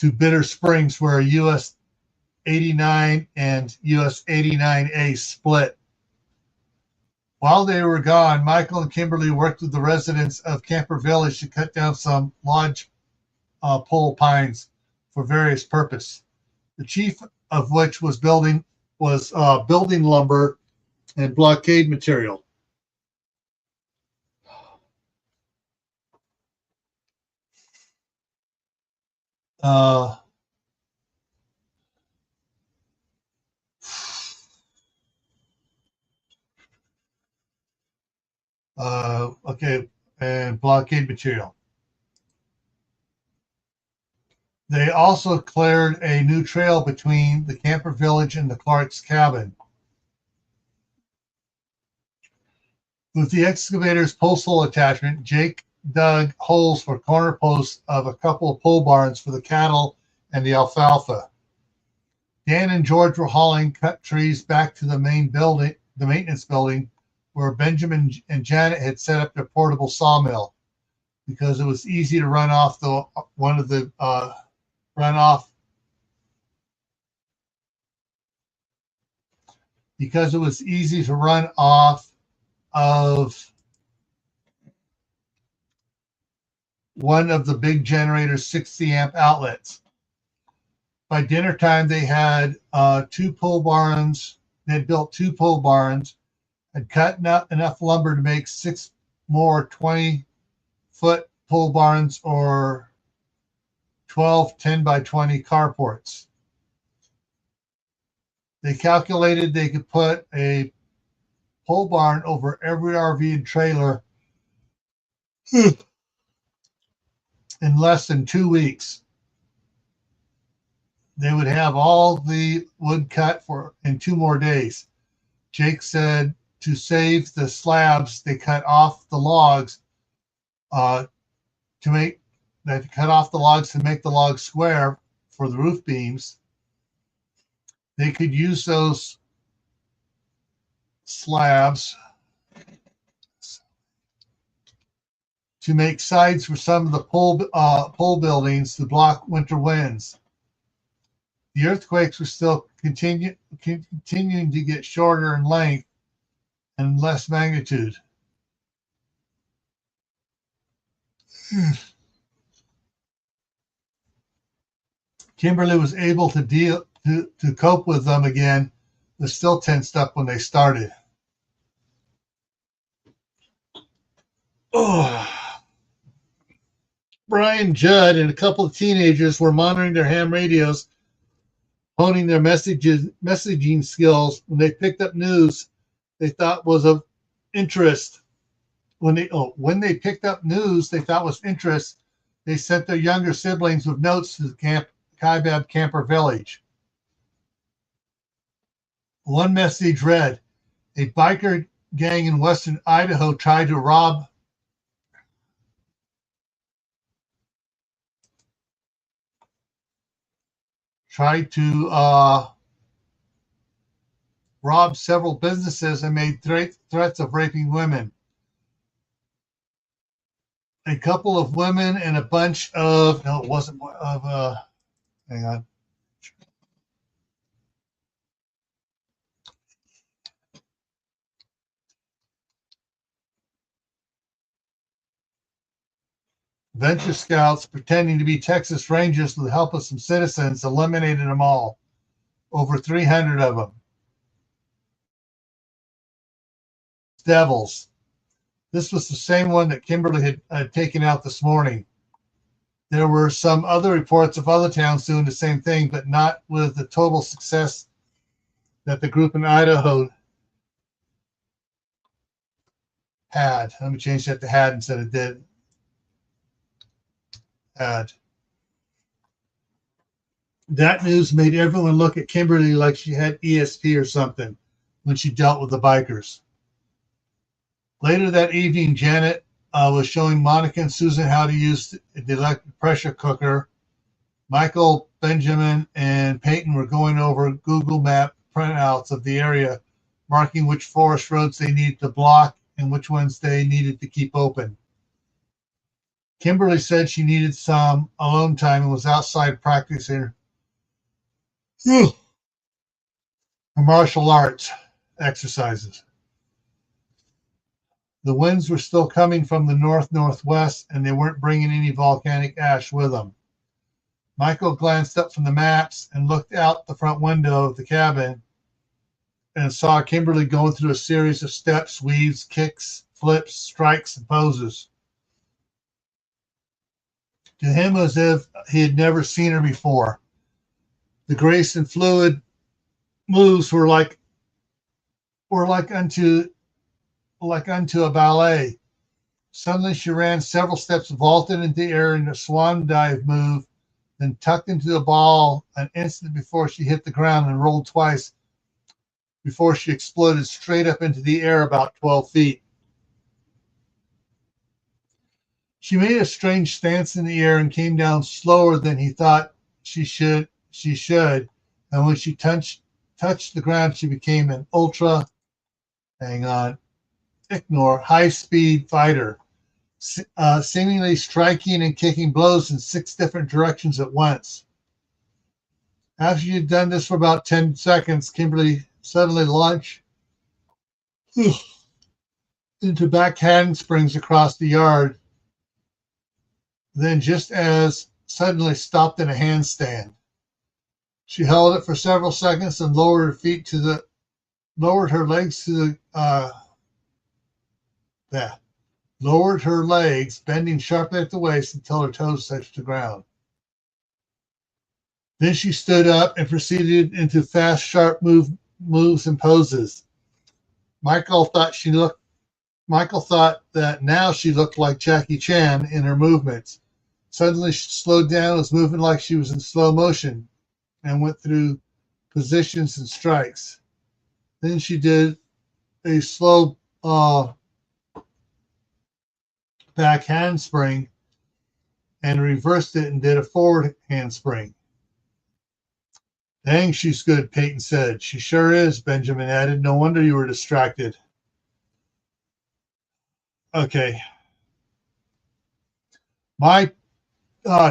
to Bitter Springs, where US 89 and US 89A split. While they were gone, Michael and Kimberly worked with the residents of Camper Village to cut down some lodge pole pines for various purposes. The chief of which was building lumber and blockade material. Okay, and blockade material. They also cleared a new trail between the Camper Village and the Clark's cabin. With the excavator's post hole attachment, Jake dug holes for corner posts of a couple of pole barns for the cattle and the alfalfa. Dan and George were hauling cut trees back to the main building, the maintenance building, where Benjamin and Janet had set up their portable sawmill, because it was easy to run off because it was easy to run off of one of the big generator's 60 amp outlets. By dinner time, they had 2 pole barns. They had built 2 pole barns, had cut enough lumber to make 6 more 20-foot pole barns, or 12 10-by-20 carports. They calculated they could put a pole barn over every RV and trailer in less than 2 weeks. They would have all the wood cut in 2 more days. Jake said to save the slabs, they cut off the logs to make the logs square for the roof beams. They could use those slabs to make sides for some of the pole buildings to block winter winds. The earthquakes were still continuing to get shorter in length and less magnitude. Kimberly was able to cope with them again, but still tensed up when they started. Brian Judd and a couple of teenagers were monitoring their ham radios, honing their messaging skills when they picked up news they thought was of interest. When they picked up news they thought was interest, they sent their younger siblings with notes to the Kaibab Camper Village. One message read, "A biker gang in western Idaho tried to rob several businesses and made threats of raping women. A couple of women and a bunch of," no, it wasn't of, hang on. Venture scouts pretending to be Texas Rangers with the help of some citizens eliminated them all. Over 300 of them. Devils. This was the same one that Kimberly had taken out this morning. There were some other reports of other towns doing the same thing, but not with the total success that the group in Idaho had. Let me change that to had instead of did. had. That news made everyone look at Kimberly like she had ESP or something when she dealt with the bikers. Later that evening, Janet was showing Monica and Susan how to use the electric pressure cooker. Michael, Benjamin, and Peyton were going over Google Map printouts of the area, marking which forest roads they needed to block and which ones they needed to keep open. Kimberly said she needed some alone time and was outside practicing her martial arts exercises. The winds were still coming from the north-northwest, and they weren't bringing any volcanic ash with them. Michael glanced up from the maps and looked out the front window of the cabin and saw Kimberly going through a series of steps, weaves, kicks, flips, strikes, and poses. To him, as if he had never seen her before. The grace and fluid moves were like unto a ballet. Suddenly she ran several steps, vaulted into the air in a swan dive move, then tucked into the ball an instant before she hit the ground and rolled twice before she exploded straight up into the air about 12 feet. She made a strange stance in the air and came down slower than he thought she should, and when she touched the ground, she became an high-speed fighter, seemingly striking and kicking blows in 6 different directions at once. After she had done this for about 10 seconds, Kimberly suddenly launched into back handsprings across the yard, then just as suddenly stopped in a handstand. She held it for several seconds and lowered her legs, bending sharply at the waist until her toes touched the ground. Then she stood up and proceeded into fast, sharp moves and poses. Michael thought that now she looked like Jackie Chan in her movements. Suddenly she slowed down, was moving like she was in slow motion, and went through positions and strikes. Then she did a slow back handspring and reversed it and did a forward handspring. Dang, she's good, Peyton said. She sure is, Benjamin added. No wonder you were distracted. Okay. My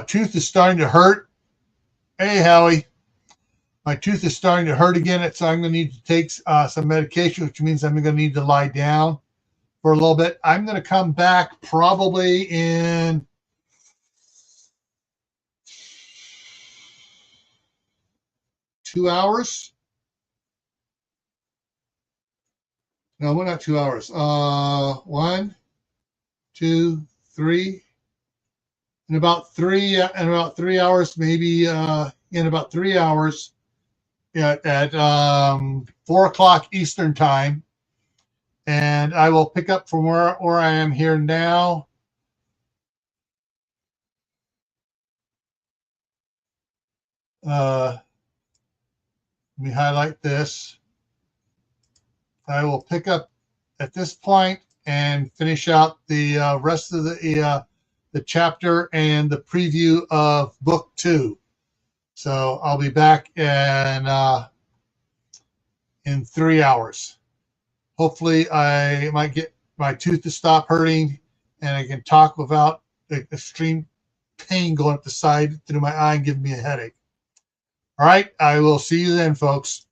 tooth is starting to hurt. Hey, Howie. My tooth is starting to hurt again, so I'm going to need to take some medication, which means I'm going to need to lie down for a little bit. I'm going to come back probably in 2 hours. No, we're not 2 hours. 1, 2, 3. In about 3 hours, maybe in about 3 hours at 4 o'clock Eastern time. And I will pick up from where I am here now. Let me highlight this. I will pick up at this point and finish out the rest of the chapter and the preview of book 2. So I'll be back in 3 hours. Hopefully I might get my tooth to stop hurting and I can talk without the extreme pain going up the side through my eye and giving me a headache. All right, I will see you then, folks.